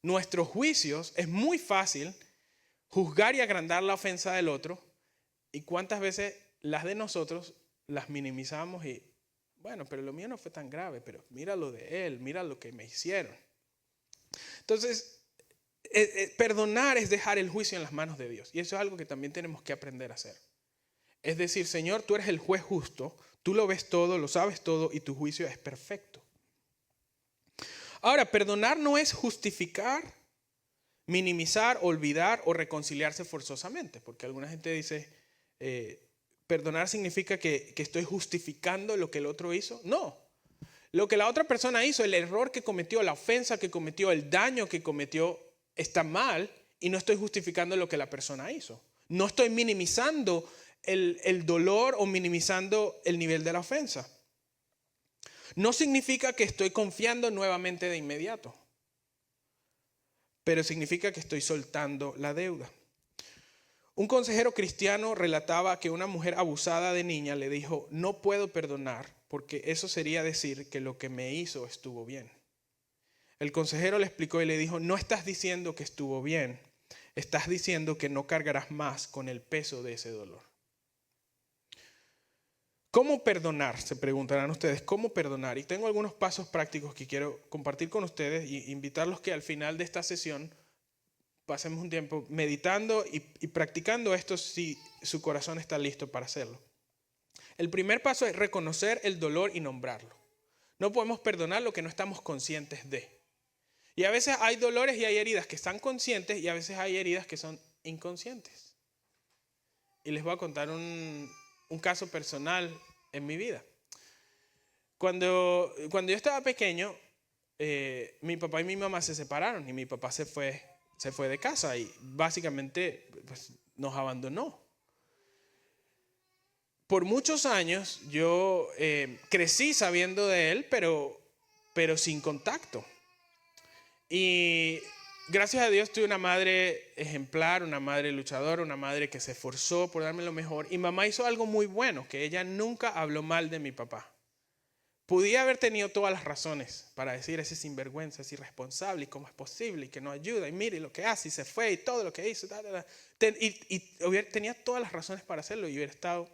Speaker 1: Nuestros juicios es muy fácil juzgar y agrandar la ofensa del otro, y cuántas veces las de nosotros las minimizamos y, bueno, pero lo mío no fue tan grave, pero mira lo de él, mira lo que me hicieron. Entonces, perdonar es dejar el juicio en las manos de Dios, y eso es algo que también tenemos que aprender a hacer. Es decir, Señor, tú eres el juez justo, tú lo ves todo, lo sabes todo y tu juicio es perfecto. Ahora, perdonar no es justificar, minimizar, olvidar o reconciliarse forzosamente, porque alguna gente dice, perdonar significa que estoy justificando lo que el otro hizo. No, lo que la otra persona hizo, el error que cometió, la ofensa que cometió, el daño que cometió, está mal y no estoy justificando lo que la persona hizo. No estoy minimizando el dolor o minimizando el nivel de la ofensa. No significa que estoy confiando nuevamente de inmediato, pero significa que estoy soltando la deuda. Un consejero cristiano relataba que una mujer abusada de niña le dijo, no puedo perdonar porque eso sería decir que lo que me hizo estuvo bien. El consejero le explicó y le dijo, no estás diciendo que estuvo bien, estás diciendo que no cargarás más con el peso de ese dolor. ¿Cómo perdonar? Se preguntarán ustedes, ¿cómo perdonar? Y tengo algunos pasos prácticos que quiero compartir con ustedes y invitarlos que al final de esta sesión pasemos un tiempo meditando y practicando esto si su corazón está listo para hacerlo. El primer paso es reconocer el dolor y nombrarlo. No podemos perdonar lo que no estamos conscientes de. Y a veces hay dolores y hay heridas que están conscientes y a veces hay heridas que son inconscientes. Y les voy a contar un caso personal en mi vida. Cuando yo estaba pequeño, mi papá y mi mamá se separaron y mi papá se fue de casa y básicamente pues, nos abandonó. Por muchos años yo crecí sabiendo de él, pero sin contacto. Y gracias a Dios tuve una madre ejemplar, una madre luchadora, una madre que se esforzó por darme lo mejor. Y mamá hizo algo muy bueno, que ella nunca habló mal de mi papá. Podía haber tenido todas las razones para decir ese sinvergüenza, es irresponsable y cómo es posible y que no ayuda y mire lo que hace y se fue y todo lo que hizo. Tenía todas las razones para hacerlo y hubiera estado.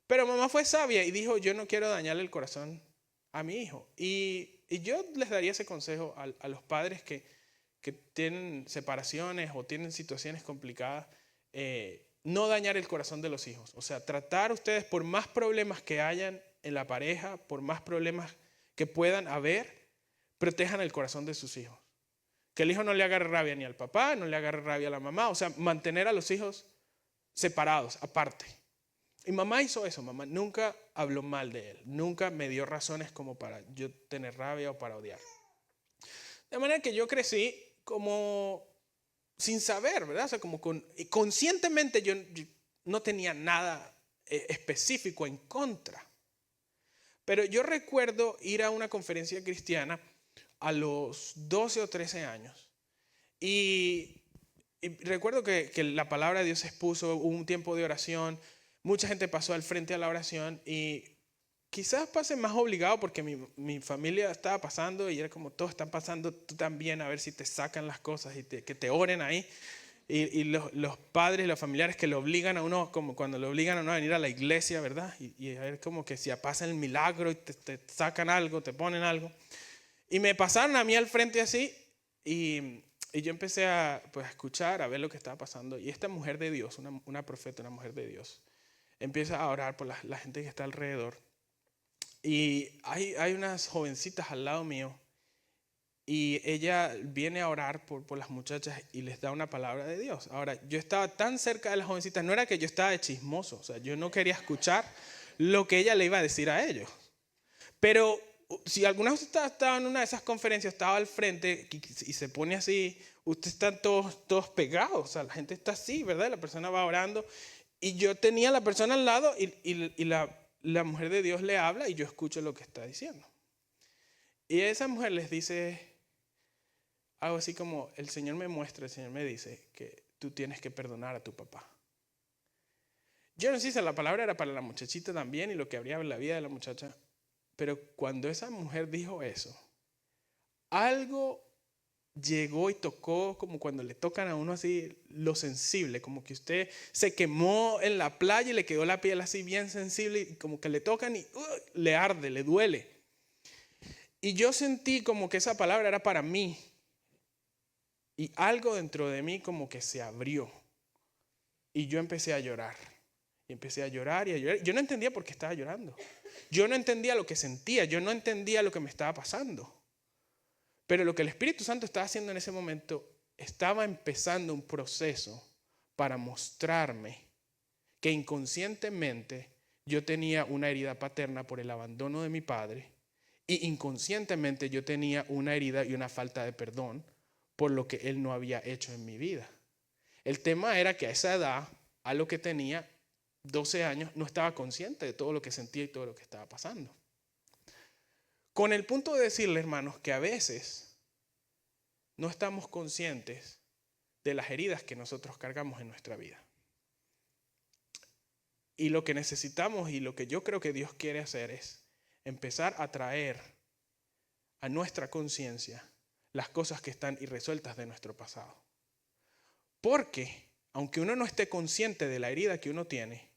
Speaker 1: Pero mamá fue sabia y dijo, yo no quiero dañarle el corazón a mi hijo. Y yo les daría ese consejo a los padres que tienen separaciones o tienen situaciones complicadas, no dañar el corazón de los hijos. O sea, tratar ustedes, por más problemas que hayan en la pareja, por más problemas que puedan haber, protejan el corazón de sus hijos. Que el hijo no le agarre rabia ni al papá, no le agarre rabia a la mamá. O sea, mantener a los hijos separados, aparte. Y mamá hizo eso, mamá nunca habló mal de él, nunca me dio razones como para yo tener rabia o para odiar. De manera que yo crecí como sin saber, ¿verdad? O sea, como conscientemente yo no tenía nada específico en contra. Pero yo recuerdo ir a una conferencia cristiana a los 12 o 13 años. Y recuerdo que la palabra de Dios se expuso, hubo un tiempo de oración, mucha gente pasó al frente a la oración y quizás pase más obligado porque mi familia estaba pasando y era como todos están pasando, tú también, a ver si te sacan las cosas y que te oren ahí. Y los padres, los familiares que lo obligan a uno, como cuando lo obligan a uno a venir a la iglesia, ¿verdad? Y a ver como que si pasa el milagro y te sacan algo, te ponen algo. Y me pasaron a mí al frente así y yo empecé a escuchar, a ver lo que estaba pasando. Y esta mujer de Dios, una profeta, una mujer de Dios, empieza a orar por la gente que está alrededor. Y hay unas jovencitas al lado mío y ella viene a orar por las muchachas y les da una palabra de Dios. Ahora, yo estaba tan cerca de las jovencitas, no era que yo estaba de chismoso, o sea, yo no quería escuchar lo que ella le iba a decir a ellos. Pero si alguna vez usted estaba en una de esas conferencias, estaba al frente y se pone así, ustedes están todos pegados, o sea, la gente está así, ¿verdad? La persona va orando y yo tenía a la persona al lado y la mujer de Dios le habla y yo escucho lo que está diciendo. Y esa mujer les dice algo así como, el Señor me muestra, el Señor me dice que tú tienes que perdonar a tu papá. Yo no sé si la palabra era para la muchachita también y lo que habría en la vida de la muchacha, pero cuando esa mujer dijo eso, algo llegó y tocó como cuando le tocan a uno así lo sensible, como que usted se quemó en la playa y le quedó la piel así bien sensible y como que le tocan y le arde, le duele. Y yo sentí como que esa palabra era para mí y algo dentro de mí como que se abrió y yo empecé a llorar. Y empecé a llorar y a llorar. Yo no entendía por qué estaba llorando. Yo no entendía lo que sentía. Yo no entendía lo que me estaba pasando. Pero lo que el Espíritu Santo estaba haciendo en ese momento, estaba empezando un proceso para mostrarme que inconscientemente yo tenía una herida paterna por el abandono de mi padre y inconscientemente yo tenía una herida y una falta de perdón por lo que él no había hecho en mi vida. El tema era que a esa edad, a lo que tenía 12 años, no estaba consciente de todo lo que sentía y todo lo que estaba pasando. Con el punto de decirle, hermanos, que a veces no estamos conscientes de las heridas que nosotros cargamos en nuestra vida. Y lo que necesitamos y lo que yo creo que Dios quiere hacer es empezar a traer a nuestra conciencia las cosas que están irresueltas de nuestro pasado. Porque, aunque uno no esté consciente de la herida que uno tiene,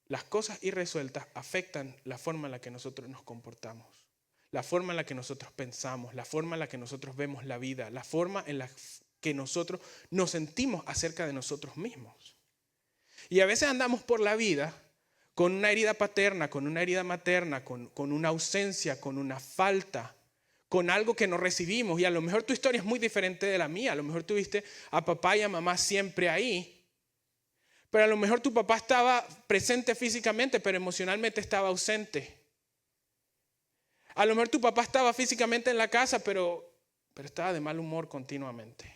Speaker 1: las cosas irresueltas afectan la forma en la que nosotros nos comportamos, la forma en la que nosotros pensamos, la forma en la que nosotros vemos la vida, la forma en la que nosotros nos sentimos acerca de nosotros mismos. Y a veces andamos por la vida con una herida paterna, con una herida materna, con una ausencia, con una falta, con algo que no recibimos. Y a lo mejor tu historia es muy diferente de la mía. A lo mejor tuviste a papá y a mamá siempre ahí. Pero a lo mejor tu papá estaba presente físicamente, pero emocionalmente estaba ausente. A lo mejor tu papá estaba físicamente en la casa, pero estaba de mal humor continuamente.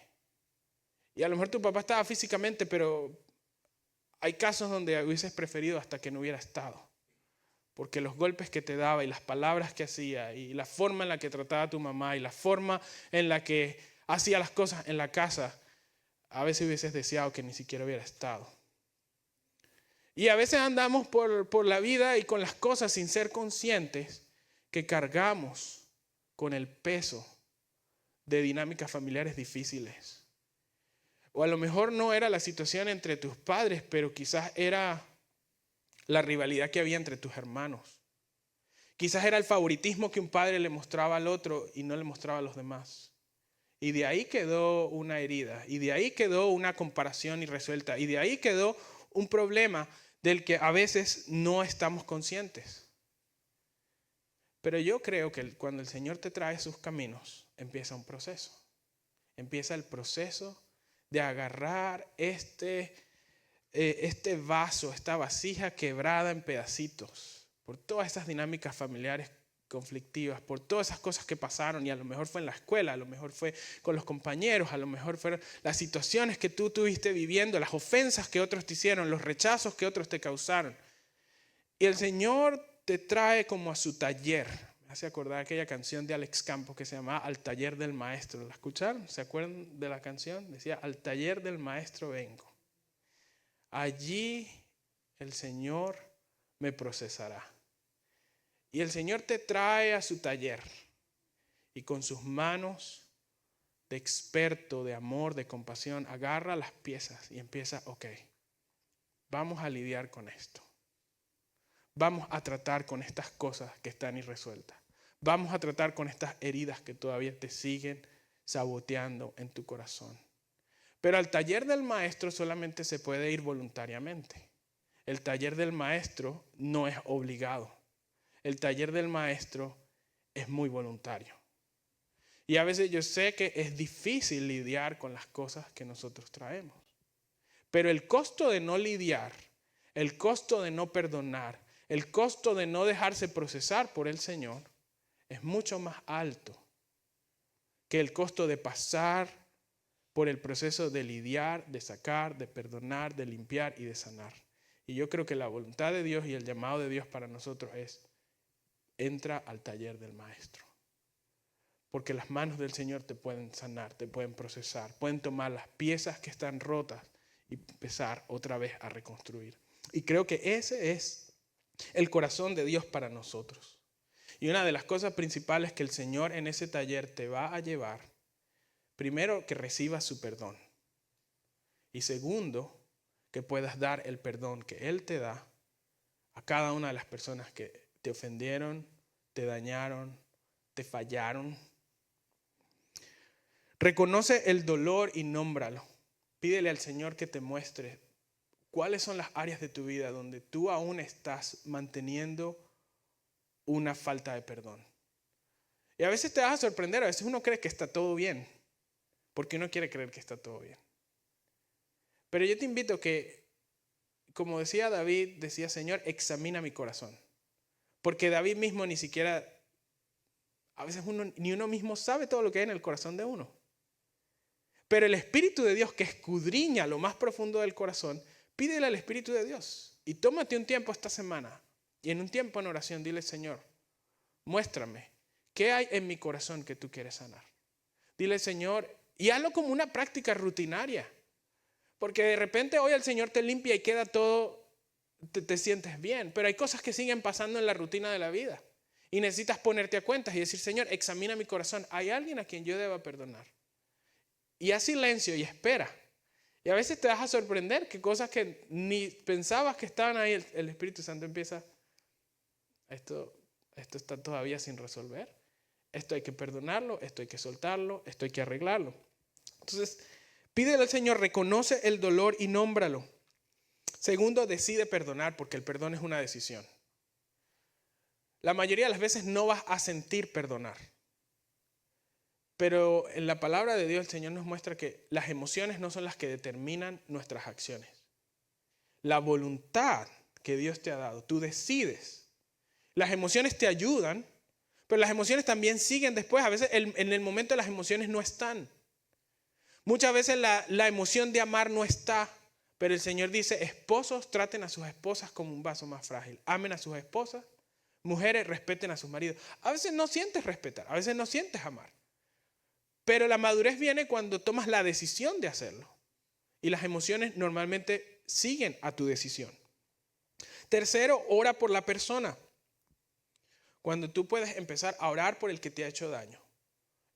Speaker 1: Y a lo mejor tu papá estaba físicamente, pero hay casos donde hubieses preferido hasta que no hubiera estado. Porque los golpes que te daba y las palabras que hacía y la forma en la que trataba a tu mamá y la forma en la que hacía las cosas en la casa, a veces hubieses deseado que ni siquiera hubiera estado. Y a veces andamos por la vida y con las cosas sin ser conscientes que cargamos con el peso de dinámicas familiares difíciles. O a lo mejor no era la situación entre tus padres, pero quizás era la rivalidad que había entre tus hermanos. Quizás era el favoritismo que un padre le mostraba al otro y no le mostraba a los demás. Y de ahí quedó una herida, y de ahí quedó una comparación irresuelta, y de ahí quedó un problema del que a veces no estamos conscientes. Pero yo creo que cuando el Señor te trae sus caminos, empieza un proceso. Empieza el proceso de agarrar este este vaso, esta vasija quebrada en pedacitos, por todas estas dinámicas familiares conflictivas, por todas esas cosas que pasaron, y a lo mejor fue en la escuela, a lo mejor fue con los compañeros, a lo mejor fueron las situaciones que tú tuviste viviendo, las ofensas que otros te hicieron, los rechazos que otros te causaron. Y el Señor te trae como a su taller. Me hace acordar aquella canción de Alex Campos que se llamaba Al taller del maestro. ¿La escucharon? ¿Se acuerdan de la canción? Decía, al taller del maestro vengo. Allí el Señor me procesará. Y el Señor te trae a su taller y con sus manos de experto, de amor, de compasión, agarra las piezas y empieza, ok, vamos a lidiar con esto. Vamos a tratar con estas cosas que están irresueltas. Vamos a tratar con estas heridas que todavía te siguen saboteando en tu corazón. Pero al taller del maestro solamente se puede ir voluntariamente. El taller del maestro no es obligado. El taller del maestro es muy voluntario. Y a veces yo sé que es difícil lidiar con las cosas que nosotros traemos. Pero el costo de no lidiar, el costo de no perdonar, el costo de no dejarse procesar por el Señor es mucho más alto que el costo de pasar por el proceso de lidiar, de sacar, de perdonar, de limpiar y de sanar. Y yo creo que la voluntad de Dios y el llamado de Dios para nosotros es: entra al taller del maestro. Porque las manos del Señor te pueden sanar, te pueden procesar, pueden tomar las piezas que están rotas y empezar otra vez a reconstruir. Y creo que ese es el corazón de Dios para nosotros. Y una de las cosas principales que el Señor en ese taller te va a llevar, primero, que recibas su perdón. Y segundo, que puedas dar el perdón que Él te da a cada una de las personas que te ofendieron, te dañaron, te fallaron. Reconoce el dolor y nómbralo. Pídele al Señor que te muestre cuáles son las áreas de tu vida donde tú aún estás manteniendo una falta de perdón. Y a veces te vas a sorprender, a veces uno cree que está todo bien, porque uno quiere creer que está todo bien. Pero yo te invito que, como decía David, decía: Señor, examina mi corazón. Porque David mismo ni siquiera, a veces ni uno mismo sabe todo lo que hay en el corazón de uno. Pero el Espíritu de Dios, que escudriña lo más profundo del corazón, pídele al Espíritu de Dios. Y tómate un tiempo esta semana y en un tiempo en oración dile: Señor, muéstrame qué hay en mi corazón que tú quieres sanar. Dile: Señor, y hazlo como una práctica rutinaria. Porque de repente hoy el Señor te limpia y queda todo, te sientes bien. Pero hay cosas que siguen pasando en la rutina de la vida. Y necesitas ponerte a cuentas y decir: Señor, examina mi corazón. ¿Hay alguien a quien yo deba perdonar? Y haz silencio y espera. Y a veces te vas a sorprender que cosas que ni pensabas que estaban ahí, el Espíritu Santo empieza: esto está todavía sin resolver. Esto hay que perdonarlo, esto hay que soltarlo, esto hay que arreglarlo. Entonces, pídele al Señor, reconoce el dolor y nómbralo. Segundo, decide perdonar, porque el perdón es una decisión. La mayoría de las veces no vas a sentir perdonar. Pero en la palabra de Dios el Señor nos muestra que las emociones no son las que determinan nuestras acciones. La voluntad que Dios te ha dado, tú decides. Las emociones te ayudan, pero las emociones también siguen después. A veces en el momento las emociones no están. Muchas veces la emoción de amar no está, pero el Señor dice: esposos, traten a sus esposas como un vaso más frágil. Amen a sus esposas. Mujeres, respeten a sus maridos. A veces no sientes respetar, a veces no sientes amar. Pero la madurez viene cuando tomas la decisión de hacerlo. Y las emociones normalmente siguen a tu decisión. Tercero, ora por la persona. Cuando tú puedes empezar a orar por el que te ha hecho daño,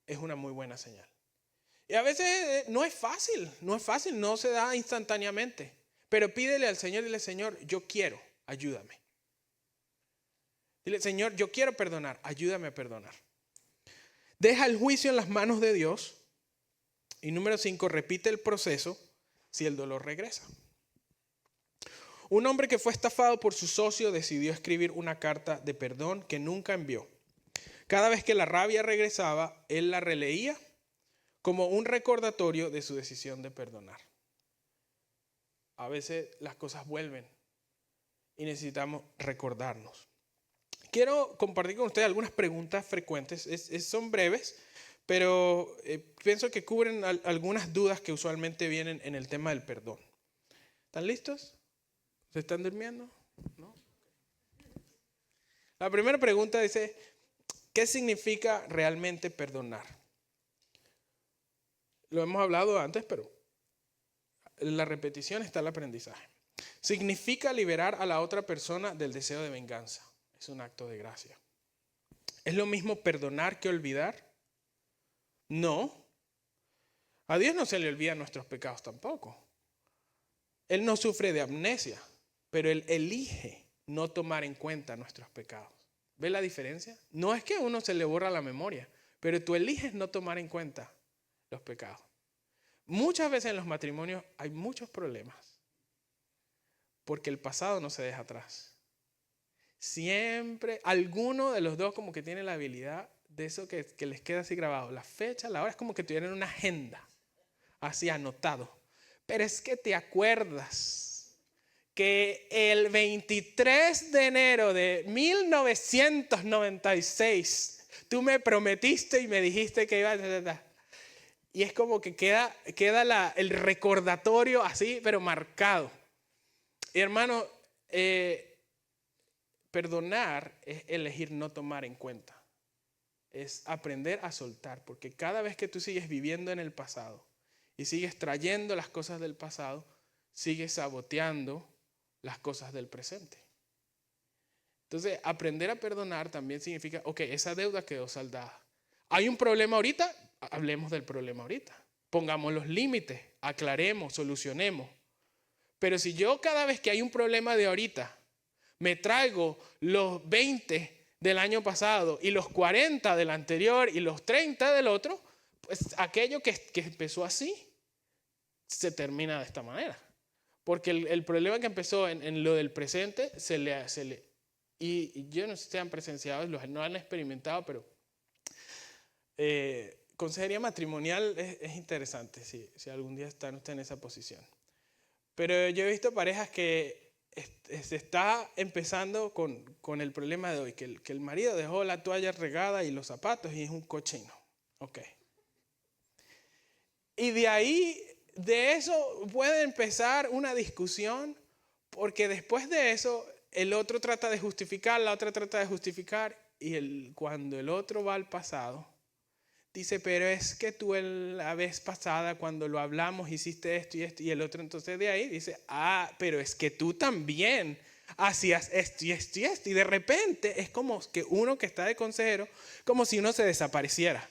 Speaker 1: es una muy buena señal. Y a veces no es fácil, no se da instantáneamente. Pero pídele al Señor, dile: Señor, yo quiero, ayúdame. Dile: Señor, yo quiero perdonar, ayúdame a perdonar. Deja el juicio en las manos de Dios. Y número 5, repite el proceso si el dolor regresa. Un hombre que fue estafado por su socio decidió escribir una carta de perdón que nunca envió. Cada vez que la rabia regresaba, él la releía como un recordatorio de su decisión de perdonar. a veces las cosas vuelven y necesitamos recordarnos. Quiero compartir con ustedes algunas preguntas frecuentes. Son breves, pero pienso que cubren algunas dudas que usualmente vienen en el tema del perdón. ¿Están listos? ¿Se están durmiendo? ¿No? La primera pregunta dice, ¿qué significa realmente perdonar? Lo hemos hablado antes, pero en la repetición está el aprendizaje. Significa liberar a la otra persona del deseo de venganza. Es un acto de gracia. ¿Es lo mismo perdonar que olvidar? No. A Dios no se le olvidan nuestros pecados tampoco. Él no sufre de amnesia, pero Él elige no tomar en cuenta nuestros pecados. ¿Ves la diferencia? No es que a uno se le borra la memoria, pero tú eliges no tomar en cuenta los pecados. Muchas veces en los matrimonios hay muchos problemas porque el pasado no se deja atrás. Siempre alguno de los dos como que tiene la habilidad de eso que les queda así grabado. La fecha, la hora, es como que tuvieran una agenda así anotado. Pero es que te acuerdas que el 23 de enero de 1996 tú me prometiste y me dijiste que iba a... Y es como que queda el recordatorio así, pero marcado. Y hermano, perdonar es elegir no tomar en cuenta. Es aprender a soltar, porque cada vez que tú sigues viviendo en el pasado y sigues trayendo las cosas del pasado, sigues saboteando las cosas del presente. Entonces, aprender a perdonar también significa, ok, esa deuda quedó saldada. ¿Hay un problema ahorita? Hablemos del problema ahorita. Pongamos los límites, aclaremos, solucionemos. Pero si yo cada vez que hay un problema de ahorita, me traigo los 20 del año pasado y los 40 del anterior y los 30 del otro, pues aquello que empezó así se termina de esta manera. Porque el problema que empezó en lo del presente y yo no sé si han presenciado, no han experimentado, pero consejería matrimonial es interesante si algún día están ustedes en esa posición. Pero yo he visto parejas que se está empezando con el problema de hoy, que el marido dejó la toalla regada y los zapatos y es un cochino. Ok. Y de eso puede empezar una discusión, porque después de eso el otro trata de justificar, la otra trata de justificar, y cuando el otro va al pasado, dice, pero es que tú la vez pasada cuando lo hablamos hiciste esto, y el otro entonces de ahí dice, pero es que tú también hacías esto y esto y esto, y de repente es como que uno que está de consejero, como si uno se desapareciera.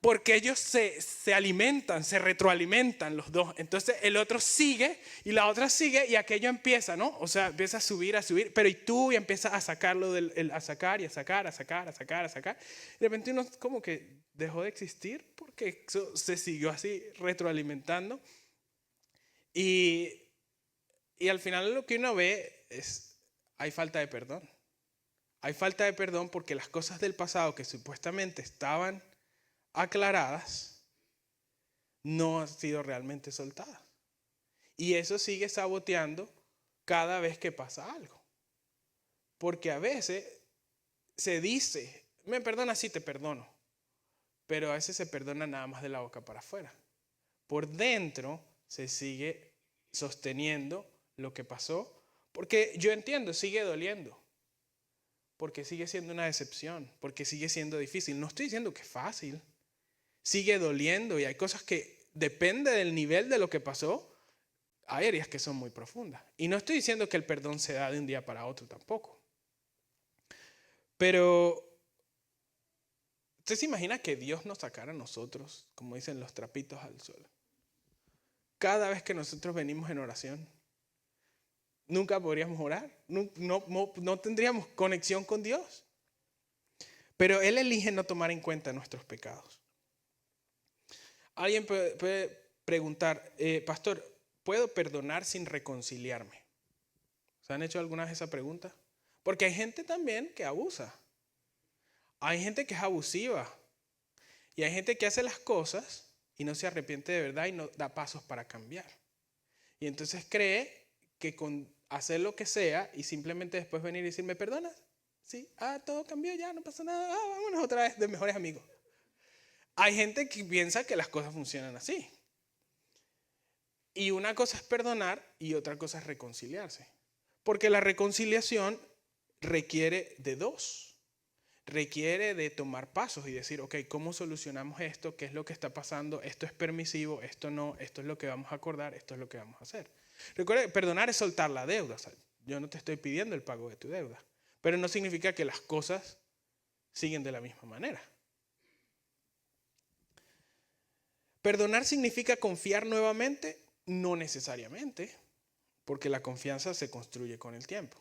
Speaker 1: Porque ellos se alimentan, se retroalimentan los dos. Entonces el otro sigue y la otra sigue y aquello empieza, ¿no? O sea, empieza a subir, pero y tú y empiezas a sacarlo, a sacar. De repente uno como que dejó de existir porque eso se siguió así retroalimentando. Y al final lo que uno ve es, hay falta de perdón. Hay falta de perdón porque las cosas del pasado que supuestamente estaban aclaradas no han sido realmente soltadas. Y eso sigue saboteando cada vez que pasa algo. Porque a veces se dice, me perdonas, sí te perdono. Pero a veces se perdona nada más de la boca para afuera. Por dentro se sigue sosteniendo lo que pasó. Porque yo entiendo, sigue doliendo. Porque sigue siendo una decepción. Porque sigue siendo difícil. No estoy diciendo que es fácil. Sigue doliendo y hay cosas que depende del nivel de lo que pasó, hay áreas que son muy profundas. Y no estoy diciendo que el perdón se da de un día para otro tampoco. Pero ¿usted se imagina que Dios nos sacara a nosotros, como dicen, los trapitos al sol? Cada vez que nosotros venimos en oración, nunca podríamos orar, no tendríamos conexión con Dios. Pero Él elige no tomar en cuenta nuestros pecados. Alguien puede preguntar, pastor, ¿puedo perdonar sin reconciliarme? ¿Se han hecho alguna vez esa pregunta? Porque hay gente también que abusa. Hay gente que es abusiva. Y hay gente que hace las cosas y no se arrepiente de verdad y no da pasos para cambiar. Y entonces cree que con hacer lo que sea y simplemente después venir y decir, ¿me perdonas? Sí, todo cambió ya, no pasa nada, vámonos otra vez de mejores amigos. Hay gente que piensa que las cosas funcionan así. Y una cosa es perdonar y otra cosa es reconciliarse. Porque la reconciliación requiere de dos. Requiere de tomar pasos y decir, ok, ¿cómo solucionamos esto? ¿Qué es lo que está pasando? Esto es permisivo, esto no, esto es lo que vamos a acordar, esto es lo que vamos a hacer. Recuerda, perdonar es soltar la deuda. O sea, yo no te estoy pidiendo el pago de tu deuda. Pero no significa que las cosas siguen de la misma manera. ¿Perdonar significa confiar nuevamente? No necesariamente, porque la confianza se construye con el tiempo.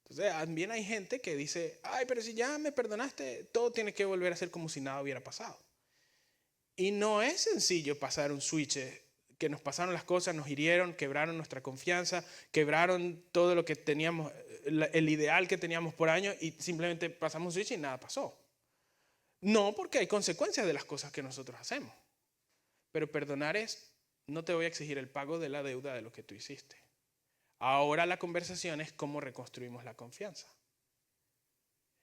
Speaker 1: Entonces, también hay gente que dice, ay, pero si ya me perdonaste, todo tiene que volver a ser como si nada hubiera pasado. Y no es sencillo pasar un switch, que nos pasaron las cosas, nos hirieron, quebraron nuestra confianza, quebraron todo lo que teníamos, el ideal que teníamos por años y simplemente pasamos un switch y nada pasó. No, porque hay consecuencias de las cosas que nosotros hacemos. Pero perdonar es, no te voy a exigir el pago de la deuda de lo que tú hiciste. Ahora la conversación es cómo reconstruimos la confianza.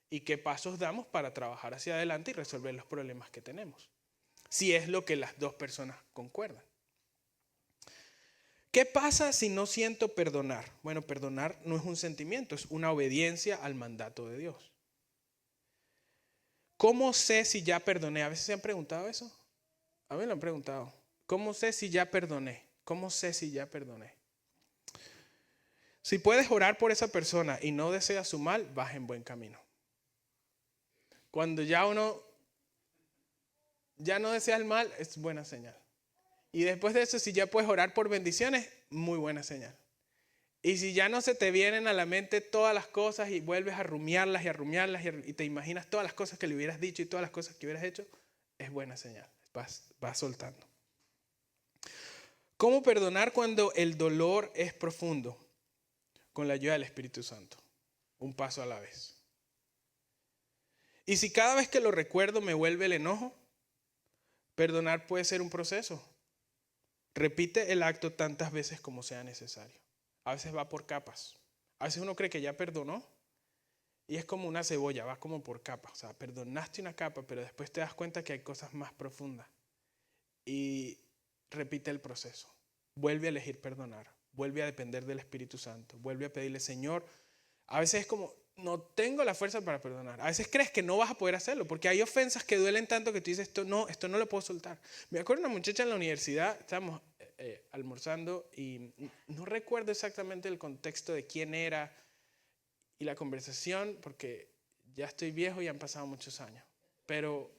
Speaker 1: Y qué pasos damos para trabajar hacia adelante y resolver los problemas que tenemos. Si es lo que las dos personas concuerdan. ¿Qué pasa si no siento perdonar? Bueno, perdonar no es un sentimiento, es una obediencia al mandato de Dios. ¿Cómo sé si ya perdoné? ¿A veces se han preguntado eso? A mí me lo han preguntado. ¿Cómo sé si ya perdoné? ¿Cómo sé si ya perdoné? Si puedes orar por esa persona y no deseas su mal, vas en buen camino. Cuando ya uno ya no desea el mal, es buena señal. Y después de eso, si ya puedes orar por bendiciones, muy buena señal. Y si ya no se te vienen a la mente todas las cosas y vuelves a rumiarlas y te imaginas todas las cosas que le hubieras dicho y todas las cosas que hubieras hecho, es buena señal. Vas soltando. ¿Cómo perdonar cuando el dolor es profundo? Con la ayuda del Espíritu Santo. Un paso a la vez. Y si cada vez que lo recuerdo me vuelve el enojo, perdonar puede ser un proceso. Repite el acto tantas veces como sea necesario. A veces va por capas. A veces uno cree que ya perdonó y es como una cebolla, va como por capas. O sea, perdonaste una capa, pero después te das cuenta que hay cosas más profundas. Y repite el proceso. Vuelve a elegir perdonar. Vuelve a depender del Espíritu Santo. Vuelve a pedirle, Señor. A veces es como, no tengo la fuerza para perdonar. A veces crees que no vas a poder hacerlo porque hay ofensas que duelen tanto que tú dices, esto no lo puedo soltar. Me acuerdo de una muchacha en la universidad, estábamos almorzando y no recuerdo exactamente el contexto de quién era y la conversación porque ya estoy viejo y han pasado muchos años. Pero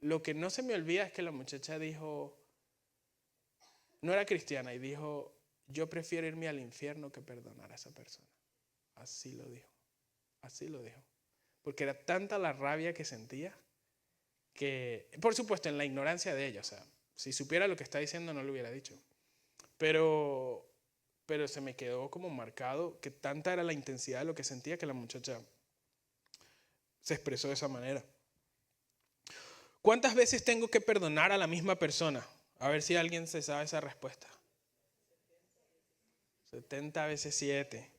Speaker 1: lo que no se me olvida es que la muchacha dijo, no era cristiana y dijo, yo prefiero irme al infierno que perdonar a esa persona. Así lo dijo. Así lo dijo. Porque era tanta la rabia que sentía que, por supuesto, en la ignorancia de ella, o sea, si supiera lo que está diciendo no lo hubiera dicho. Pero se me quedó como marcado que tanta era la intensidad de lo que sentía que la muchacha se expresó de esa manera. ¿Cuántas veces tengo que perdonar a la misma persona? A ver si alguien se sabe esa respuesta. 70 veces 7.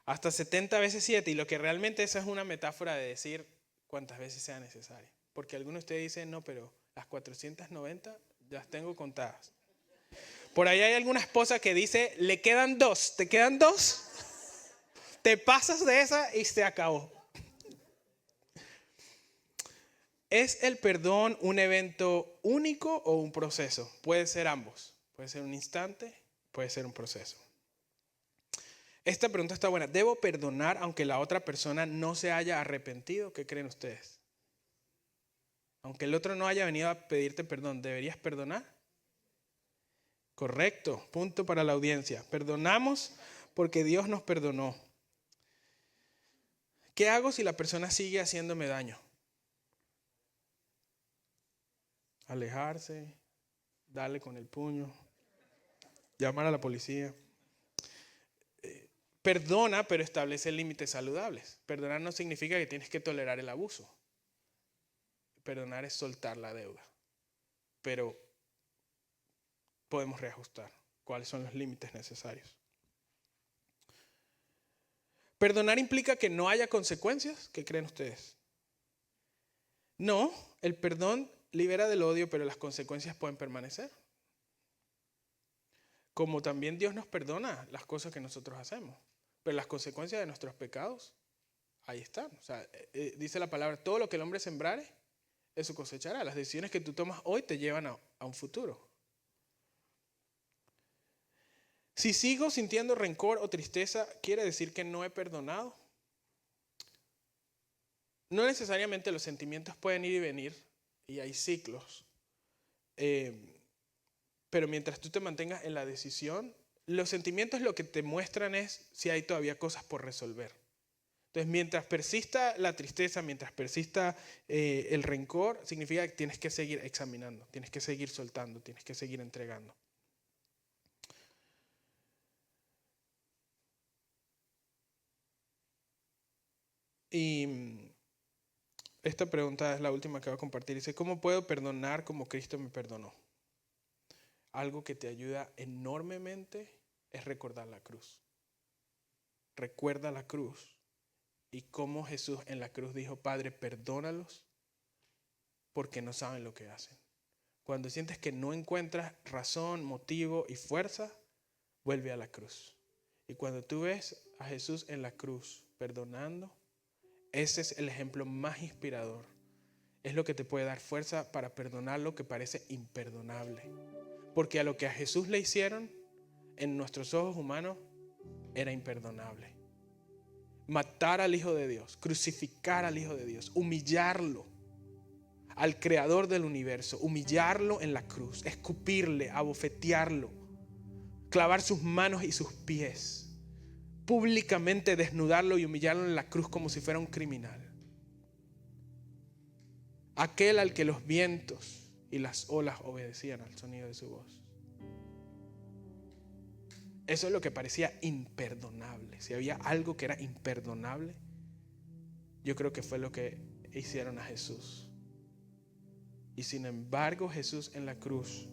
Speaker 1: Hasta 70 veces 7. Y lo que realmente esa es una metáfora de decir cuántas veces sea necesario. Porque algunos de ustedes dicen, no, pero las 490 las tengo contadas. Por ahí hay alguna esposa que dice, le quedan 2. ¿Te quedan 2? Te pasas de esa y se acabó. ¿Es el perdón un evento único o un proceso? Puede ser ambos. Puede ser un instante, puede ser un proceso. Esta pregunta está buena. ¿Debo perdonar aunque la otra persona no se haya arrepentido? ¿Qué creen ustedes? Aunque el otro no haya venido a pedirte perdón, ¿deberías perdonar? Correcto, punto para la audiencia. Perdonamos porque Dios nos perdonó. ¿Qué hago si la persona sigue haciéndome daño? Alejarse, darle con el puño, llamar a la policía. Perdona, pero establece límites saludables. Perdonar no significa que tienes que tolerar el abuso. Perdonar es soltar la deuda. Pero podemos reajustar. cuáles son los límites necesarios. ¿Perdonar implica que no haya consecuencias? ¿Qué creen ustedes? No, el perdón libera del odio, pero las consecuencias pueden permanecer. Como también Dios nos perdona las cosas que nosotros hacemos, pero las consecuencias de nuestros pecados, ahí están. O sea, dice la palabra, todo lo que el hombre sembrare, eso cosechará. Las decisiones que tú tomas hoy te llevan a un futuro. Si sigo sintiendo rencor o tristeza, ¿quiere decir que no he perdonado? No necesariamente los sentimientos pueden ir y venir, y hay ciclos. Pero mientras tú te mantengas en la decisión, los sentimientos lo que te muestran es si hay todavía cosas por resolver. Entonces, mientras persista la tristeza, mientras persista el rencor, significa que tienes que seguir examinando, tienes que seguir soltando, tienes que seguir entregando. Y esta pregunta es la última que voy a compartir. Dice, ¿cómo puedo perdonar como Cristo me perdonó? Algo que te ayuda enormemente es recordar la cruz. Recuerda la cruz y cómo Jesús en la cruz dijo, Padre, perdónalos porque no saben lo que hacen. Cuando sientes que no encuentras razón, motivo y fuerza, vuelve a la cruz. Y cuando tú ves a Jesús en la cruz perdonando, ese es el ejemplo más inspirador. Es lo que te puede dar fuerza para perdonar lo que parece imperdonable. Porque a lo que a Jesús le hicieron, en nuestros ojos humanos, era imperdonable. Matar al Hijo de Dios, crucificar al Hijo de Dios, humillarlo, al Creador del universo, humillarlo en la cruz, escupirle, abofetearlo, clavar sus manos y sus pies, públicamente desnudarlo y humillarlo en la cruz como si fuera un criminal. Aquel al que los vientos y las olas obedecían al sonido de su voz. Eso es lo que parecía imperdonable. Si había algo que era imperdonable, yo creo que fue lo que hicieron a Jesús. Y sin embargo, Jesús en la cruz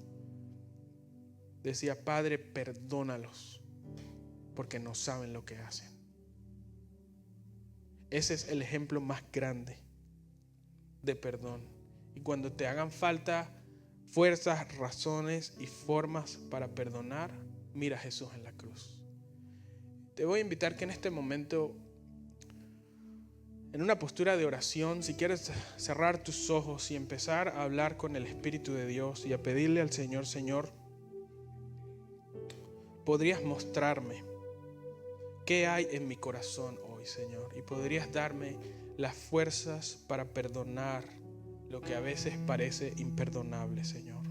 Speaker 1: decía, Padre, perdónalos, porque no saben lo que hacen. Ese es el ejemplo más grande de perdón. Y cuando te hagan falta fuerzas, razones y formas para perdonar, mira a Jesús en la cruz. Te voy a invitar que en este momento, en una postura de oración, si quieres cerrar tus ojos y empezar a hablar con el Espíritu de Dios y a pedirle al Señor, Señor, ¿podrías mostrarme qué hay en mi corazón hoy, Señor? Y podrías darme las fuerzas para perdonar lo que a veces parece imperdonable, Señor.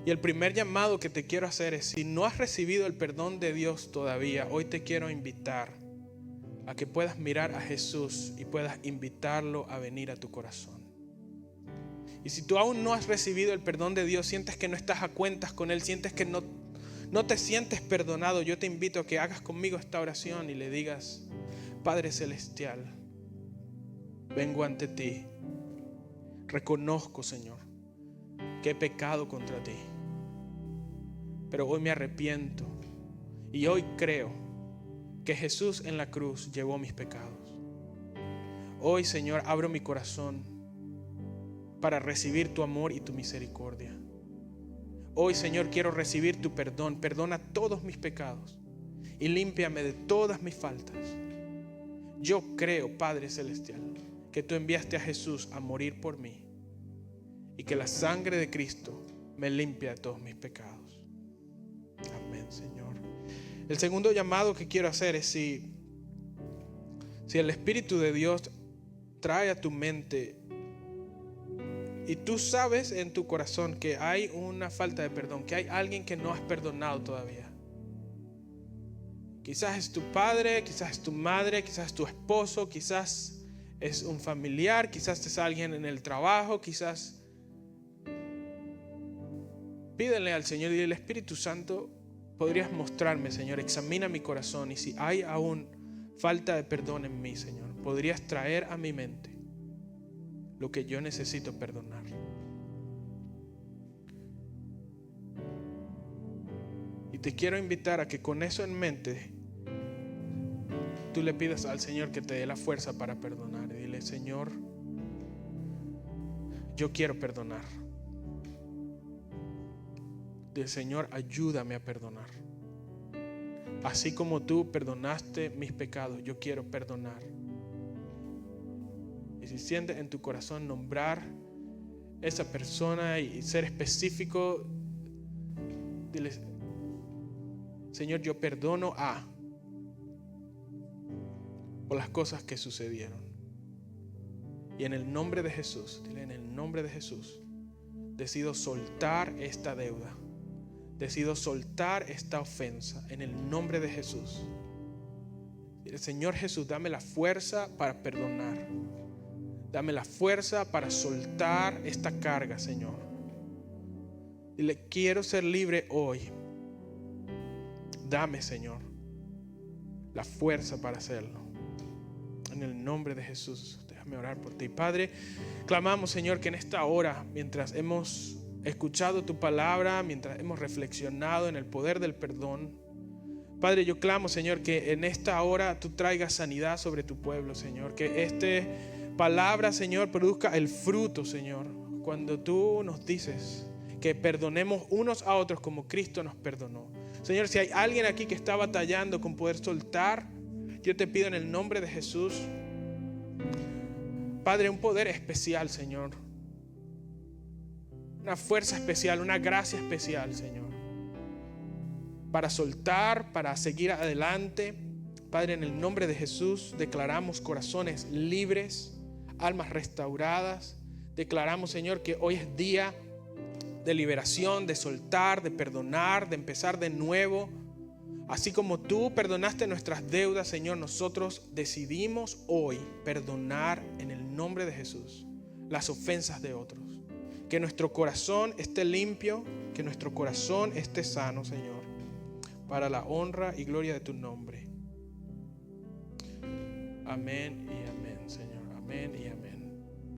Speaker 1: Y el primer llamado que te quiero hacer es, si no has recibido el perdón de Dios todavía, hoy te quiero invitar a que puedas mirar a Jesús y puedas invitarlo a venir a tu corazón. Y si tú aún no has recibido el perdón de Dios, sientes que no estás a cuentas con Él, sientes que no te sientes perdonado, yo te invito a que hagas conmigo esta oración y le digas, Padre Celestial, vengo ante ti. Reconozco, Señor, que he pecado contra ti, pero hoy me arrepiento y hoy creo que Jesús en la cruz llevó mis pecados. Hoy, Señor, abro mi corazón para recibir tu amor y tu misericordia. Hoy, Señor, quiero recibir tu perdón. Perdona todos mis pecados y límpiame de todas mis faltas. Yo creo, Padre Celestial, que tú enviaste a Jesús a morir por mí y que la sangre de Cristo me limpia de todos mis pecados. Amén, Señor. El segundo llamado que quiero hacer es si el Espíritu de Dios trae a tu mente y tú sabes en tu corazón que hay una falta de perdón, que hay alguien que no has perdonado todavía. Quizás es tu padre, quizás es tu madre, quizás es tu esposo, quizás es un familiar, quizás es alguien en el trabajo, quizás... Pídele al Señor y el Espíritu Santo, podrías mostrarme, Señor, examina mi corazón y si hay aún falta de perdón en mí, Señor, podrías traer a mi mente lo que yo necesito perdonar. Y te quiero invitar a que con eso en mente tú le pidas al Señor que te dé la fuerza para perdonar. Y dile: Señor, yo quiero perdonar. Dile: Señor, ayúdame a perdonar. Así como tú perdonaste mis pecados, yo quiero perdonar. Y si sientes en tu corazón nombrar esa persona y ser específico, dile: Señor, yo perdono a por las cosas que sucedieron. Y en el nombre de Jesús, dile: en el nombre de Jesús, decido soltar esta deuda. Decido soltar esta ofensa en el nombre de Jesús. Dile: Señor Jesús, dame la fuerza para perdonar. Dame la fuerza para soltar esta carga, Señor. Dile: quiero ser libre hoy. Dame, Señor, la fuerza para hacerlo. En el nombre de Jesús, déjame orar por ti. Padre, clamamos, Señor, que en esta hora, mientras hemos escuchado tu palabra, mientras hemos reflexionado en el poder del perdón, Padre, yo clamo, Señor, que en esta hora tú traigas sanidad sobre tu pueblo, Señor. Que esta palabra, Señor, produzca el fruto, Señor. Cuando tú nos dices que perdonemos unos a otros como Cristo nos perdonó. Señor, si hay alguien aquí que está batallando con poder soltar, yo te pido en el nombre de Jesús, Padre, un poder especial, Señor. Una fuerza especial, una gracia especial, Señor, para soltar, para seguir adelante. Padre, en el nombre de Jesús declaramos corazones libres, almas restauradas. Declaramos, Señor, que hoy es día de liberación, de soltar, de perdonar, de empezar de nuevo. Así como tú perdonaste nuestras deudas, Señor, nosotros decidimos hoy perdonar en el nombre de Jesús las ofensas de otros. Que nuestro corazón esté limpio, que nuestro corazón esté sano, Señor, para la honra y gloria de tu nombre. Amén y amén, Señor. Amén y amén.